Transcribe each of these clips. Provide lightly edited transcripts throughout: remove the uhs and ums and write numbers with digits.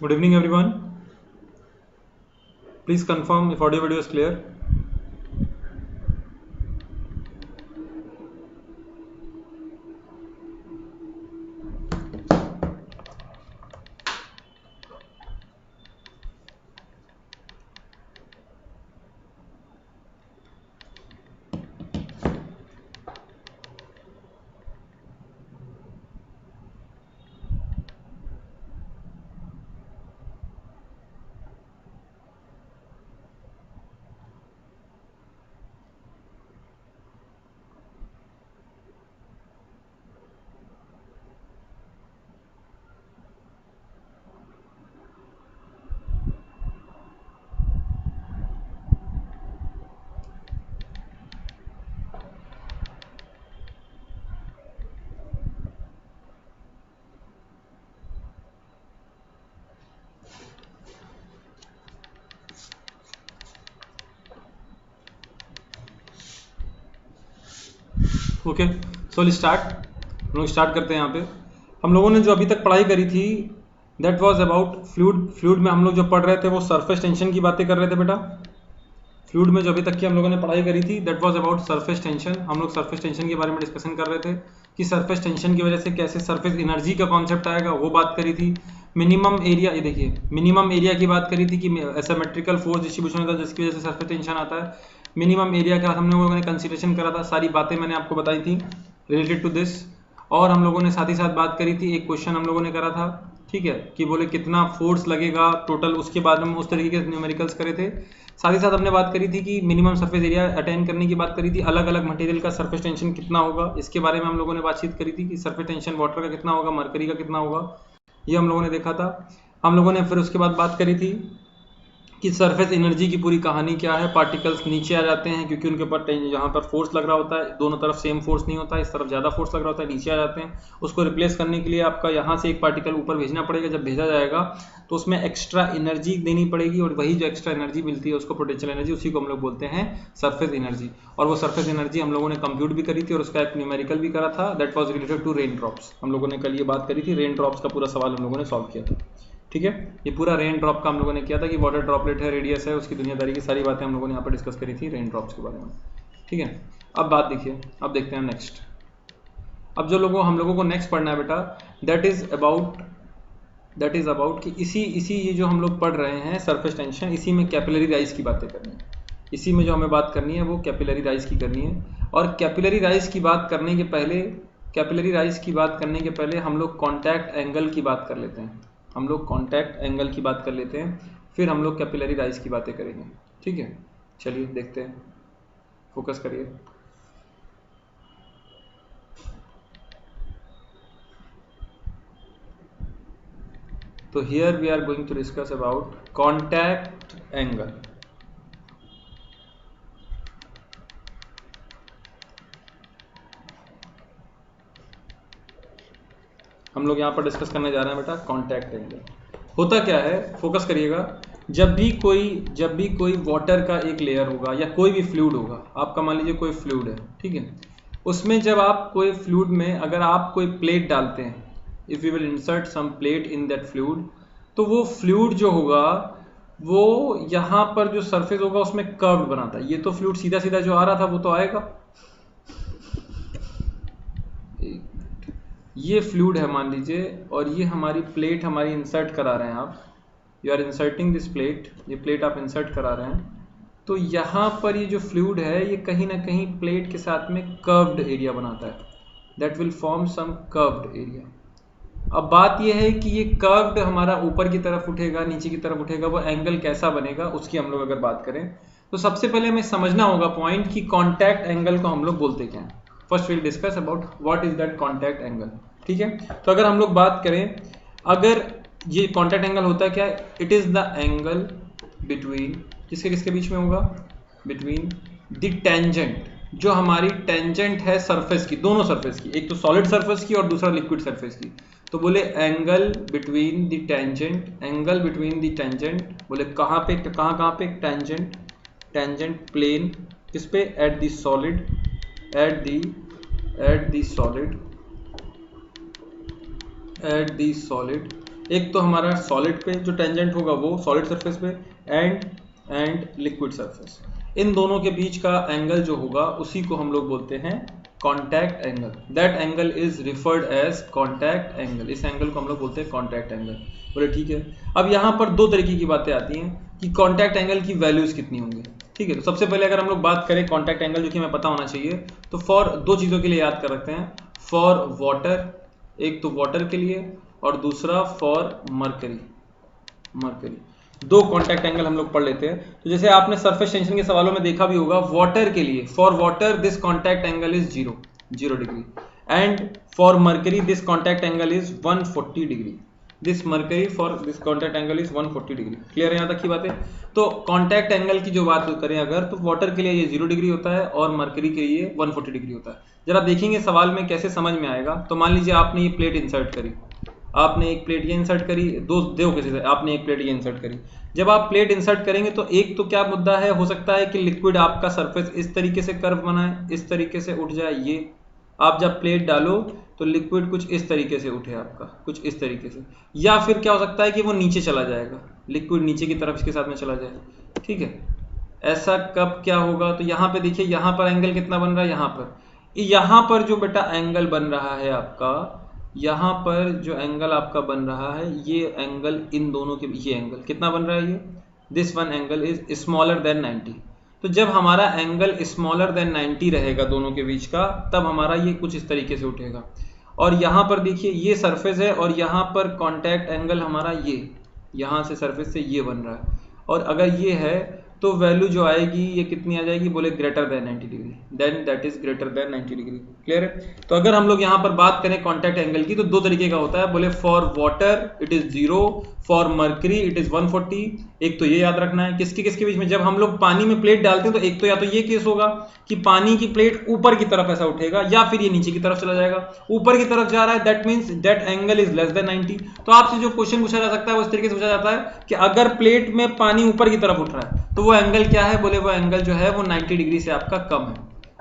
Good evening, everyone. Please confirm if audio video is clear. Okay, so start. हम लोग start करते हैं। यहाँ पे हम लोगों ने जो अभी तक पढ़ाई करी थी that was about fluid. Fluid में हम लोग जो पढ़ रहे थे वो सरफेस टेंशन की बातें कर रहे थे बेटा। फ्लूइड में जो अभी तक की हम लोगों ने पढ़ाई करी थी that was about surface tension. हम लोग सरफेस टेंशन के बारे में डिस्कशन कर रहे थे कि सरफेस टेंशन की वजह से कैसे सरफेस एनर्जी का कॉन्सेप्ट आएगा, वो बात करी थी। मिनिमम एरिया, ये देखिए मिनिमम एरिया की बात करी थी कि एसिमेट्रिकल फोर्स डिस्ट्रीब्यूशन होता है जिसकी वजह से सरफेस टेंशन आता है। मिनिमम एरिया का हम लोगों ने कंसिडरेशन करा था, सारी बातें मैंने आपको बताई थी रिलेटेड टू दिस। और हम लोगों ने साथ ही साथ बात करी थी, एक क्वेश्चन हम लोगों ने करा था, ठीक है, कि बोले कितना फोर्स लगेगा टोटल, उसके बाद में उस तरीके के न्यूमेरिकल्स करे थे। साथ ही साथ हमने बात करी थी कि मिनिमम सरफेस एरिया अटेन करने की बात करी थी, अलग अलग मटेरियल का सरफेस टेंशन कितना होगा इसके बारे में हम लोगों ने बातचीत करी थी कि सरफेस टेंशन वाटर का कितना होगा, मरकरी का कितना होगा, ये हम लोगों ने देखा था। हम लोगों ने फिर उसके बाद बात करी थी कि सरफेस एनर्जी की पूरी कहानी क्या है। पार्टिकल्स नीचे आ जाते हैं क्योंकि उनके ऊपर यहाँ पर फोर्स लग रहा होता है, दोनों तरफ सेम फोर्स नहीं होता, इस तरफ ज़्यादा फोर्स लग रहा होता है, नीचे आ जाते हैं। उसको रिप्लेस करने के लिए आपका यहाँ से एक पार्टिकल ऊपर भेजना पड़ेगा, जब भेजा जाएगा तो उसमें एक्स्ट्रा एनर्जी देनी पड़ेगी और वही जो एक्स्ट्रा एनर्जी मिलती है उसको पोटेंशियल एनर्जी, उसी को हम लोग बोलते हैं सरफेस एनर्जी। और वो सरफेस एनर्जी हम लोगों ने कंप्यूट भी करी थी और उसका एक न्यूमेरिकल भी करा था, that was related to rain drops. हम लोगों ने कल ये बात करी थी, रेन ड्रॉप्स का पूरा सवाल हम लोगों ने सॉल्व किया था, ठीक है। ये पूरा रेन ड्रॉप का हम लोगों ने किया था कि वाटर ड्रॉपलेट है, रेडियस है, उसकी दुनियादारी की सारी बातें हम लोगों ने यहाँ पर डिस्कस करी थी रेन ड्रॉप्स के बारे में, ठीक है। अब बात देखिए, अब देखते हैं नेक्स्ट। अब जो हम लोगों को नेक्स्ट पढ़ना है बेटा, दैट इज अबाउट कि इसी ये जो हम लोग पढ़ रहे हैं सरफेस टेंशन, इसी में कैपिलरी राइज की बातें करनी है। इसी में जो हमें बात करनी है वो कैपिलरी राइज की करनी है। और कैपिलरी राइज की बात करने के पहले हम लोग कॉन्टैक्ट एंगल की बात कर लेते हैं। फिर हम लोग कैपिलरी राइज की बातें करेंगे, ठीक है। चलिए देखते हैं, फोकस करिए। तो here we are going to discuss about contact angle. हम लोग यहाँ पर डिस्कस करने जा रहे हैं बेटा कॉन्टैक्ट एंगल। होता क्या है, फोकस करिएगा। जब भी कोई वाटर का एक लेयर होगा या कोई भी फ्लूइड होगा, आपका मान लीजिए कोई फ्लूइड है, ठीक है, उसमें जब आप कोई फ्लूइड में अगर आप कोई प्लेट डालते हैं, if you will insert some plate in that fluid, तो वो फ्लूइड जो होगा वो यहाँ पर जो सरफेस होगा उसमें कर्व बनाता है। ये तो फ्लूइड सीधा सीधा जो आ रहा था वो तो आएगा, ये फ्लूइड है मान लीजिए, और ये हमारी प्लेट हमारी इंसर्ट करा रहे हैं आप, you are inserting this plate, ये प्लेट आप इंसर्ट करा रहे हैं। तो यहाँ पर ये जो फ्लूइड है ये कहीं ना कहीं प्लेट के साथ में कर्व्ड एरिया बनाता है, that will form some curved area. अब बात यह है कि ये कर्व्ड हमारा ऊपर की तरफ उठेगा, नीचे की तरफ उठेगा, वो एंगल कैसा बनेगा उसकी हम लोग अगर बात करें तो सबसे पहले हमें समझना होगा पॉइंट कि कॉन्टैक्ट एंगल को हम लोग बोलते क्या हैं। First will discuss about what is that contact angle, ठीक है। तो अगर हम लोग बात करें, अगर ये कॉन्टैक्ट एंगल होता है क्या, it is the angle between, किसके बीच में होगा, बिटवीन द टेंजेंट, जो हमारी टेंजेंट है सरफेस की, दोनों सरफेस की, एक तो सॉलिड सरफेस की और दूसरा लिक्विड सरफेस की। तो बोले एंगल बिटवीन द टेंजेंट, बोले कहाँ पे टेंजेंट प्लेन, किस पे, at the solid, at the solid एक तो हमारा सॉलिड पे जो टेंजेंट होगा वो सॉलिड सरफेस पे, एंड लिक्विड सरफेस, इन दोनों के बीच का एंगल जो होगा उसी को हम लोग बोलते हैं contact angle. That angle is referred as contact angle. इस एंगल को हम लोग बोलते हैं कॉन्टैक्ट एंगल। बोले ठीक है। अब यहाँ पर दो तरीके की बातें आती हैं कि कॉन्टैक्ट एंगल की वैल्यूज कितनी होंगी। ठीक है, तो सबसे पहले अगर हम लोग बात करें कॉन्टैक्ट एंगल, जो कि हमें पता होना चाहिए, तो फॉर दो चीज़ों के लिए याद कर रखते हैं। फॉर वाटर, एक तो वाटर के लिए, और दूसरा फॉर मरकरी। दो कॉन्टैक्ट एंगल हम लोग पढ़ लेते हैं। तो जैसे आपने सरफेस टेंशन के सवालों में देखा भी होगा, वाटर के लिए, for water this contact angle is 0 degree, and for mercury this contact angle is 140 degree. This mercury for this contact angle is 140 degree. Clear है यहाँ तक की बातें? तो कॉन्टैक्ट एंगल की जो बात करें अगर, तो वाटर के लिए ये 0 डिग्री होता है और मरकरी के लिए 140 डिग्री होता है। जरा देखेंगे सवाल में कैसे समझ में आएगा। तो मान लीजिए आपने ये प्लेट इंसर्ट करी, आपने एक प्लेट ये इंसर्ट करी, दो कैसे से आपने एक प्लेट ये इंसर्ट करी। जब आप प्लेट इंसर्ट करेंगे तो एक तो क्या मुद्दा है, हो सकता है कि लिक्विड आपका सरफेस इस तरीके से कर्व बनाए, इस तरीके से उठ जाए। ये आप जब प्लेट डालो तो लिक्विड कुछ इस तरीके से उठे आपका, कुछ इस तरीके से, या फिर क्या हो सकता है कि वो नीचे चला जाएगा, लिक्विड नीचे की तरफ इसके साथ में चला जाए। ठीक है, ऐसा कब क्या होगा? तो यहाँ पे देखिए, यहाँ पर एंगल कितना बन रहा है, यहाँ पर जो बेटा एंगल बन रहा है आपका, यहाँ पर जो एंगल आपका बन रहा है, ये एंगल इन दोनों के, ये एंगल कितना बन रहा है, ये this one angle is smaller than 90। तो जब हमारा एंगल स्मॉलर देन 90 रहेगा दोनों के बीच का, तब हमारा ये कुछ इस तरीके से उठेगा। और यहाँ पर देखिए ये सरफेस है, और यहाँ पर कॉन्टैक्ट एंगल हमारा ये, यहाँ से सरफेस से ये बन रहा है, और अगर ये है तो वैल्यू जो आएगी ये कितनी आ जाएगी, बोले greater than 90 degree, then that is greater than 90 degree. Clear है? तो अगर हम लोग यहाँ पर बात करें कॉन्टैक्ट एंगल की, तो दो तरीके का होता है। बोले for water it is 0, for mercury it is 140। एक तो ये याद रखना है, किसके किसके बीच में, जब हम लोग पानी में प्लेट डालते हैं तो एक तो या तो ये केस होगा कि पानी की प्लेट ऊपर की तरफ ऐसा उठेगा, या फिर ये नीचे की तरफ चला जाएगा। ऊपर की तरफ जा रहा है, that means that angle is less than 90। तो आपसे जो क्वेश्चन पूछा जा सकता है वो इस तरीके से पूछा जाता है कि अगर प्लेट में पानी ऊपर की तरफ उठ रहा है तो वो एंगल क्या है, बोले वो एंगल जो है वो 90 डिग्री से आपका कम है,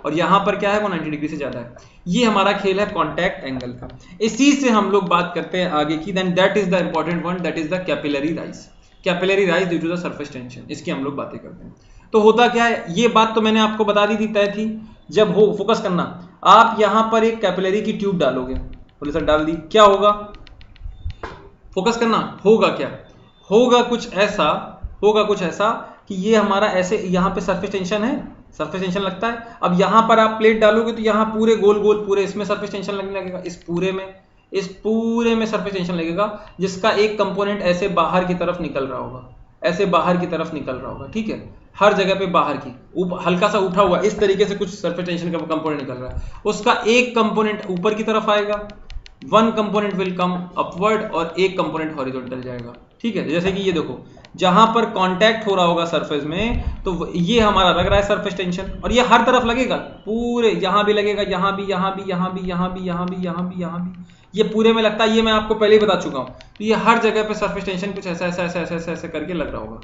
और यहां पर क्या है, वो 90 डिग्री से ज्यादा है। ये हमारा खेल है कॉन्टैक्ट एंगल का। इसी से हम लोग बात करते हैं आगे की, then that is the important one, that is the capillary rise. Capillary rise due to the surface tension, इसकी हम लोग बातें करते हैं। तो होता क्या है, ये बात तो मैंने आपको बता दी थी, तय थी। जब हो, फोकस करना, आप यहां पर एक कैपिलरी की ट्यूब डालोगे, बोले सर डाल दी, क्या होगा, फोकस करना, होगा क्या, होगा कुछ ऐसा कि ये हमारा ऐसे, यहाँ पे सरफेस टेंशन है, सरफेस टेंशन लगता है। अब यहाँ पर आप प्लेट डालोगे तो यहाँ पूरे गोल गोल पूरे इसमें सरफेस टेंशन लगने लगेगा, इस पूरे में सरफेस टेंशन लगेगा, जिसका एक कंपोनेंट ऐसे बाहर की तरफ निकल रहा होगा, ऐसे बाहर की तरफ निकल रहा होगा। ठीक है, हर जगह पे बाहर की हल्का सा उठा हुआ इस तरीके से कुछ सरफेस टेंशन का कंपोनेंट निकल रहा है, उसका एक कंपोनेंट ऊपर की तरफ आएगा, one component will come upward, और एक कंपोनेंट हॉरिजॉन्टल जाएगा। ठीक है, जैसे कि ये देखो, जहां पर कांटेक्ट हो रहा होगा सरफेस में, तो ये हमारा लग रहा है सरफेस टेंशन, और ये हर तरफ लगेगा, पूरे यहां भी लगेगा, यहां भी, यहां भी, यहां भी, यहां भी, यहां भी, यहां भी, यहां भी, ये पूरे में लगता है। ये मैं आपको पहले ही बता चुका हूं। तो ये हर जगह पे सरफेस टेंशन कुछ ऐसा ऐसा ऐसा ऐसा ऐसा ऐसा करके लग रहा होगा,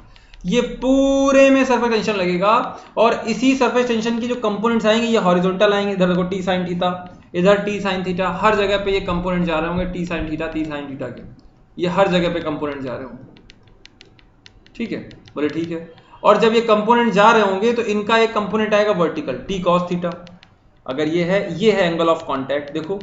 ये पूरे में सरफेस टेंशन लगेगा। और इसी सरफेस टेंशन की जो कंपोनेंट्स आएंगे, ये हॉरिजॉन्टल आएंगे, इधर देखो टी साइन थीटा, इधर टी साइन थीटा, हर जगह पे ये कंपोनेंट जा रहे होंगे, टी साइन थीटा के, ये हर जगह पे कंपोनेंट जा रहे होंगे। ठीक है, बोले ठीक है। और जब ये कंपोनेंट जा रहे होंगे तो इनका एक कंपोनेंट आएगा वर्टिकल, टी कॉस थीटा। अगर ये है एंगल ऑफ कांटेक्ट। देखो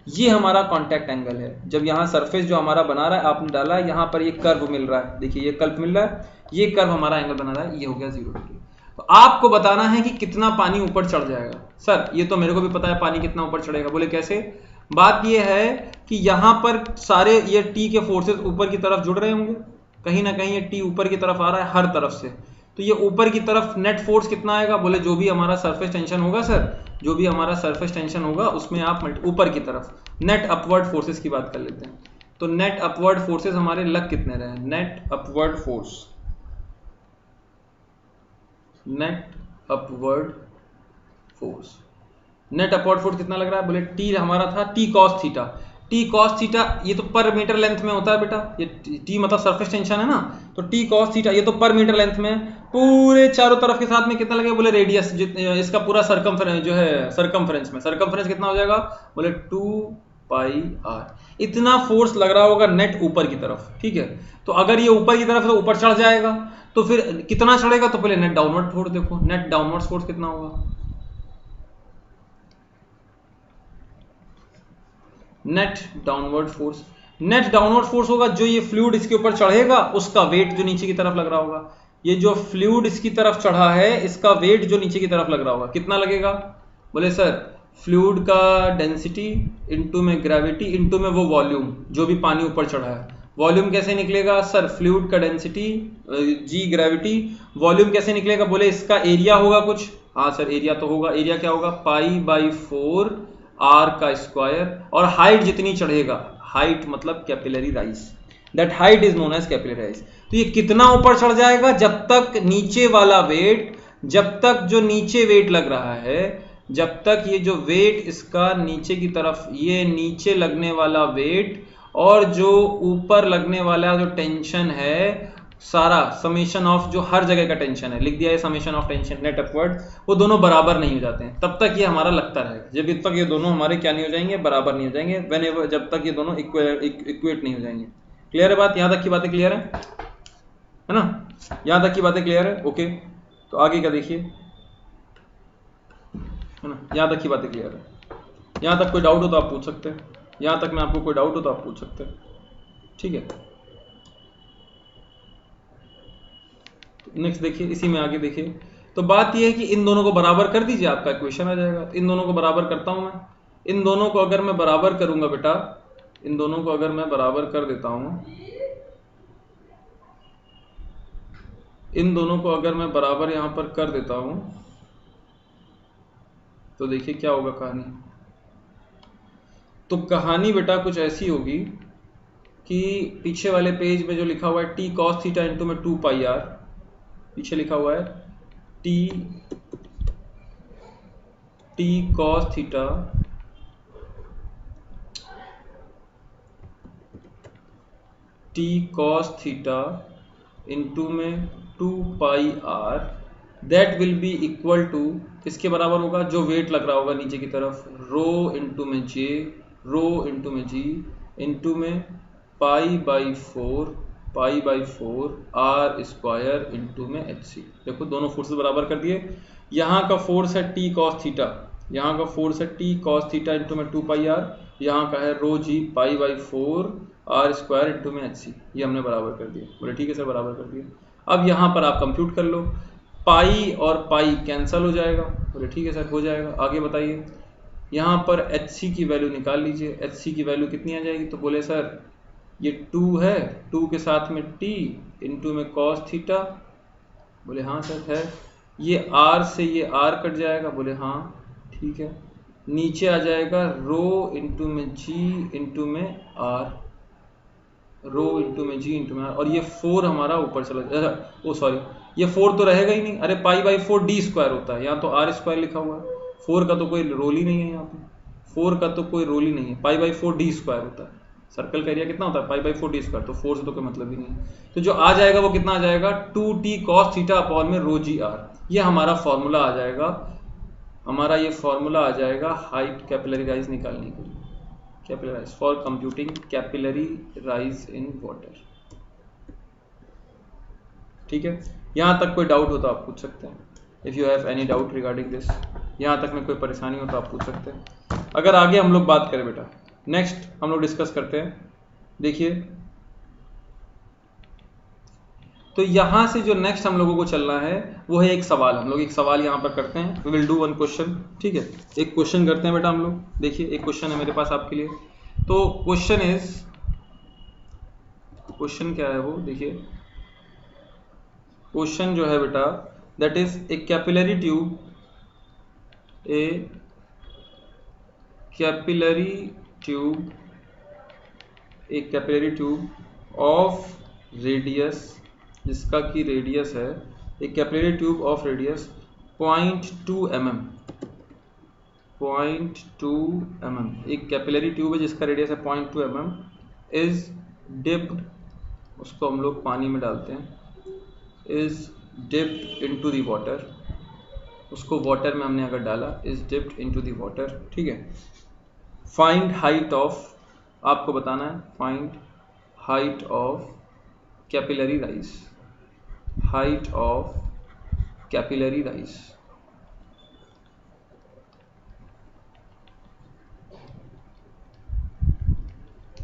ये हमारा कांटेक्ट एंगल है, जब यहाँ सरफेस जो हमारा बना रहा है, आपने डाला है, यहाँ पर ये कर्व मिल रहा है, देखिए ये कर्व मिल रहा है, ये कर्व हमारा एंगल बना रहा है, ये हो गया 0 डिग्री। तो आपको बताना है कि कितना पानी ऊपर चढ़ जाएगा। सर ये तो मेरे को भी पता है पानी कितना ऊपर चढ़ेगा। बोले कैसे? बात ये है कि यहाँ पर सारे ये टी के फोर्सेस ऊपर की तरफ जुड़ रहे होंगे, कहीं ना कहीं ये टी ऊपर की तरफ आ रहा है हर तरफ से, तो ये ऊपर की तरफ नेट फोर्स कितना आएगा? बोले जो भी हमारा सरफेस टेंशन होगा सर, जो भी हमारा सरफेस टेंशन होगा उसमें आप ऊपर की तरफ नेट अपवर्ड फोर्सेस की बात कर लेते हैं। तो नेट अपवर्ड फोर्सेस हमारे लग कितने रहे? नेट अपवर्ड फोर्स कितना लग रहा है? बोले टी हमारा था टी कॉस थीटा, ये तो पर मीटर लेंथ में होता है बेटा, ये टी मतलब सरफेस टेंशन है ना, तो टी कॉस थीटा ये तो पर मीटर लेंथ में, पूरे चारों तरफ के साथ में कितना लगेगा? बोले रेडियस, इसका पूरा सर्कमफ्रेंस जो है, सर्कमफ्रेंस कितना हो जाएगा? बोले 2 पाई आर। इतना फोर्स लग रहा होगा नेट ऊपर की तरफ, ठीक है। तो अगर ये ऊपर की तरफ है तो ऊपर चढ़ जाएगा, तो फिर कितना चढ़ेगा, तो पहले नेट डाउनवर्ड फोर्स देखो, नेट डाउनवर्ड फोर्स कितना होगा, net downward force. Net downward force होगा जो ये फ्लूइड इसके ऊपर चढ़ेगा उसका वेट जो नीचे की तरफ लग रहा होगा। ये जो फ्लूइड इसकी तरफ चढ़ा है इसका वेट जो नीचे की तरफ लग रहा होगा कितना लगेगा, बोले सर फ्लूइड का डेंसिटी इनटू में ग्रेविटी इनटू में वो वॉल्यूम जो भी पानी ऊपर चढ़ा है। वॉल्यूम कैसे निकलेगा सर, फ्लूइड का डेंसिटी जी ग्रेविटी, वॉल्यूम कैसे निकलेगा, बोले इसका एरिया होगा कुछ, हाँ सर एरिया तो होगा, एरिया क्या होगा पाई बाई 4 आर का स्क्वायर, और हाइट जितनी चढ़ेगा, हाइट मतलब capillary rise, that height is known as capillary rise. तो ये कितना ऊपर चढ़ जाएगा, जब तक नीचे वाला वेट, जब तक जो नीचे वेट लग रहा है, जब तक ये जो वेट इसका नीचे की तरफ, ये नीचे लगने वाला वेट और जो ऊपर लगने वाला जो टेंशन है, सारा समेशन ऑफ जो हर जगह का टेंशन है, लिख दिया है summation of tension net upward, वो दोनों बराबर नहीं हो जाते हैं, तब तक ये हमारा लगता रहेगा। जब तक ये दोनों हमारे क्या नहीं हो जाएंगे, बराबर नहीं हो जाएंगे, व्हेनेवर, जब तक ये दोनों इक्वेट नहीं हो जाएंगे। क्लियर है बात, यहाँ तक की बातें क्लियर है ना, यहाँ तक की बातें क्लियर है, ओके। तो आगे का देखिए, है ना, यहाँ तक की बातें क्लियर है। यहाँ तक कोई डाउट हो तो आप पूछ सकते हैं, यहाँ तक में आपको कोई डाउट हो तो आप पूछ सकते हैं, ठीक है। नेक्स्ट देखिए, इसी में आगे देखिए, तो बात यह है कि इन दोनों को बराबर कर दीजिए, आपका इक्वेशन आ जाएगा। इन दोनों को बराबर करता हूं मैं, इन दोनों को अगर मैं बराबर करूंगा बेटा, इन दोनों को अगर मैं बराबर कर देता हूं, इन दोनों को अगर मैं बराबर यहां पर कर देता हूं, तो देखिए क्या होगा कहानी। तो कहानी बेटा कुछ ऐसी होगी कि पीछे वाले पेज में जो लिखा हुआ है टी कॉस थीटा इंटू में 2 पाई आर, पीछे लिखा हुआ है टी कॉस थीटा इंटू में 2 pi r, that will be equal to, इसके बराबर होगा जो वेट लग रहा होगा नीचे की तरफ, रो इंटू में जे, रो इंटू में जी, इंटू में pi by 4 are square into में एच सी। देखो दोनों फोर्सेस बराबर कर दिए। यहाँ का फोर्स है टी कॉस थीटा, यहाँ का फोर्स है टी कॉस थीटा इंटू में 2 पाई आर, यहाँ का है rho g pi by 4 are square into में एच सी, ये हमने बराबर कर दिया। बोले ठीक है सर बराबर कर दिया। अब यहाँ पर आप कंप्यूट कर लो, पाई और पाई कैंसल हो जाएगा, बोले ठीक है सर हो जाएगा। आगे बताइए, यहाँ पर एच सी की वैल्यू निकाल लीजिए, एच सी की वैल्यू कितनी आ जाएगी, तो बोले सर ये 2 है, 2 के साथ में t इंटू में कॉस थीटा, बोले हाँ सर है। ये r से ये r कट जाएगा, बोले हाँ ठीक है। नीचे आ जाएगा रो इंटू में g इंटू में r, रो इंटू में g इंटू में r, और ये 4 हमारा ऊपर चला जाएगा, ओ सॉरी ये 4 तो रहेगा ही नहीं, अरे पाई बाई 4 डी स्क्वायर होता है, यहाँ तो r स्क्वायर लिखा हुआ है, 4 का तो कोई रोल ही नहीं है, यहाँ पे 4 का तो कोई रोल ही नहीं है, पाई बाई 4 डी स्क्वायर होता है। सर्कल का एरिया कितना होता है पाई बाई 4 डी स्क्वायर, तो 4 से तो कोई मतलब ही नहीं। तो जो आ जाएगा वो कितना आ जाएगा 2t कॉस थीटा अपॉन में रो जी आर, ये हमारा फॉर्मूला आ जाएगा, हमारा ये फॉर्मूला आ जाएगा हाइट कैपिलरी राइज निकालने के लिए, capillary rise for computing capillary rise in water. ठीक है, यहाँ तक कोई डाउट हो तो आप पूछ सकते हैं, if you have any doubt regarding this, यहाँ तक में कोई परेशानी हो तो आप पूछ सकते हैं। अगर आगे हम लोग बात करें बेटा, नेक्स्ट हम लोग डिस्कस करते हैं। देखिए तो यहां से जो नेक्स्ट हम लोगों को चलना है वो है एक सवाल, हम लोग एक सवाल यहां पर करते हैं, we will do one question. ठीक है, एक क्वेश्चन करते हैं बेटा हम लोग। देखिए एक क्वेश्चन है मेरे पास आपके लिए, तो क्वेश्चन इज, क्वेश्चन क्या है वो देखिए, क्वेश्चन जो है बेटा that is a capillary tube, A capillary tube, एक कैपिलरी ट्यूब ऑफ रेडियस, जिसका की रेडियस है, एक capillary tube of radius 0.2 mm, 0.2 mm, एक कैपिलरी ट्यूब है जिसका रेडियस है 0.2 mm, इज डिप्ड, उसको हम लोग पानी में डालते हैं, is dipped into the water, उसको वाटर में हमने अगर डाला, is dipped into the water. ठीक है, फाइंड हाइट ऑफ, आपको बताना है find height of capillary rise, height of capillary rise.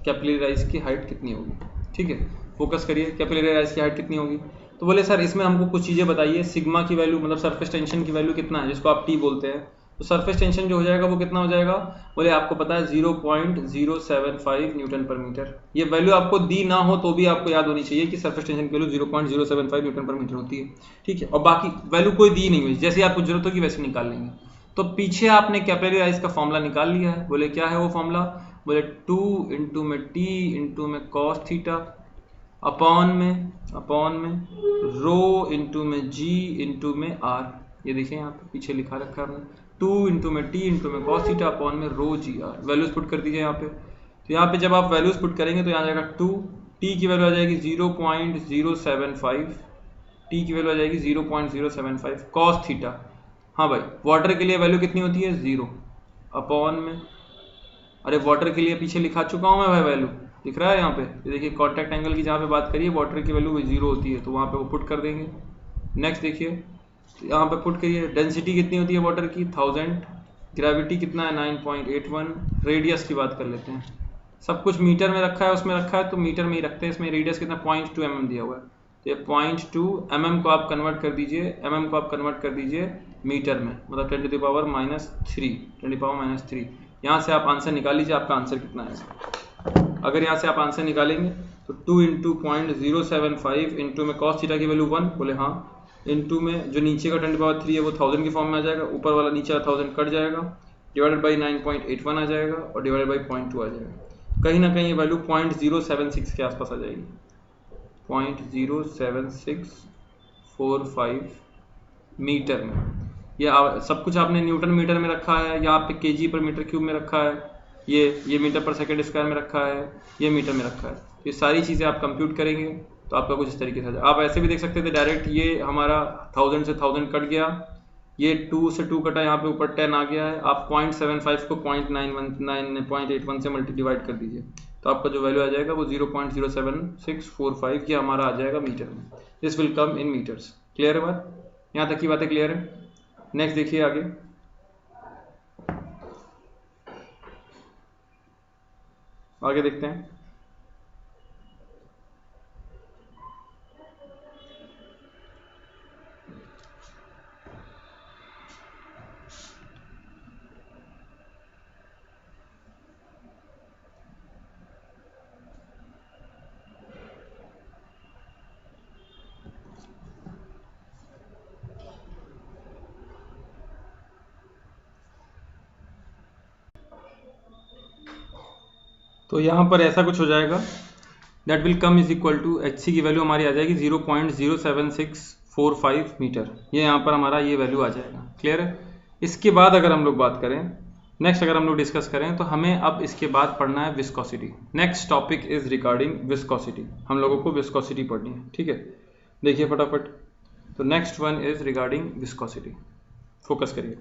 Capillary rise की हाइट कितनी होगी, ठीक है, फोकस करिए, कैपिलरी राइज की हाइट कितनी होगी। तो बोले सर इसमें हमको कुछ चीज़ें बताइए, सिग्मा की वैल्यू मतलब सरफेस टेंशन की वैल्यू कितना है, जिसको आप टी बोलते हैं। तो सरफेस टेंशन जो हो जाएगा वो कितना हो जाएगा, बोले आपको पता है 0.075 न्यूटन पर मीटर। ये वैल्यू आपको दी ना हो तो भी आपको याद होनी चाहिए कि सरफेस टेंशन की वैल्यू 0.075 न्यूटन पर मीटर होती है, ठीक है। और बाकी वैल्यू कोई दी नहीं हुई, जैसे आपको जरूरत होगी वैसे निकाल लेंगे। तो पीछे आपने कैपिलरी राइज का फॉर्मूला निकाल लिया है, बोले क्या है वो फॉर्मूला, बोले 2 इंटू में टी इंटू में कॉस थीटा अपॉन में रो इंटू में जी इंटू में आर। ये देखिए यहाँ पे पीछे लिखा रखा है हमने, 2 इंटू में टी इंटू में कॉस थीटा अपॉन में रो जी आर। वैल्यूज पुट कर दीजिए यहाँ पे। तो यहाँ पे जब आप वैल्यूज पुट करेंगे तो यहाँ जाएगा 2, टी की वैल्यू आ जाएगी 0.075, टी की वैल्यू आ जाएगी 0.075 कॉस थीटा। हाँ भाई, वाटर के लिए वैल्यू कितनी होती है 0 अपॉन में, अरे वाटर के लिए पीछे लिखा चुका हूँ मैं भाई, वैल्यू दिख रहा है यहाँ पे, ये देखिए कॉन्टैक्ट एंगल की जहाँ पे बात करिए वाटर की वैल्यू 0 होती है, तो वहाँ पे वो पुट कर देंगे। नेक्स्ट देखिए यहाँ पे पुट करिए, डेंसिटी कितनी होती है वाटर की 1000, ग्रेविटी कितना है 9.81, रेडियस की बात कर लेते हैं, सब कुछ मीटर में रखा है, उसमें रखा है तो मीटर में ही रखते हैं। इसमें रेडियस कितना 0.2 mm दिया हुआ है, तो ये 0.2 mm को आप कन्वर्ट कर दीजिए, mm को आप कन्वर्ट कर दीजिए मीटर में, मतलब 10⁻³ 3। यहाँ से आप आंसर निकाल लीजिए, आपका आंसर कितना है। अगर यहाँ से आप आंसर निकालेंगे तो 2 इंटू 0.075 इंटू में कॉस थीटा की वैल्यू 1, बोले हाँ, इंटू में जो नीचे का 10⁻³ है वो 1000 की फॉर्म में आ जाएगा, ऊपर वाला नीचे 1000 कट जाएगा, डिवाइडेड बाई 9.81 आ जाएगा और डिवाइडेड बाई 0.2 आ जाएगा। कहीं ना कहीं ये वैल्यू 0.076 के आसपास आ जाएगी, 0.07645 मीटर में। ये सब कुछ आपने न्यूटन मीटर में रखा है, यहाँ पे केजी पर मीटर क्यूब में रखा है, ये मीटर पर सेकंड स्क्वायर में रखा है, ये मीटर में रखा है। तो ये सारी चीज़ें आप कंप्यूट करेंगे तो आपका कुछ इस तरीके से आप ऐसे भी देख सकते थे डायरेक्ट, ये हमारा 1000 से 1000 कट गया, ये 2 से 2 कटा, यहाँ पे ऊपर 10 आ गया है। आप 0.75 को 0.81 से डिवाइड कर दीजिए तो आपका जो वैल्यू आ जाएगा वो 0.07645 ये हमारा आ जाएगा मीटर में। This will come in meters. Clear है बात, यहाँ तक की बातें क्लियर है। नेक्स्ट देखिए आगे देखते हैं। तो यहाँ पर ऐसा कुछ हो जाएगा, that will come is equal to HC की वैल्यू हमारी आ जाएगी 0.07645 मीटर। ये यहाँ पर हमारा ये वैल्यू आ जाएगा। क्लियर है। इसके बाद अगर हम लोग बात करें, नेक्स्ट अगर हम लोग डिस्कस करें तो हमें अब इसके बाद पढ़ना है viscosity. Next topic is regarding viscosity, हम लोगों को विस्कोसिटी पढ़नी है, ठीक है। देखिए फटाफट, तो next one is regarding viscosity, focus करिए।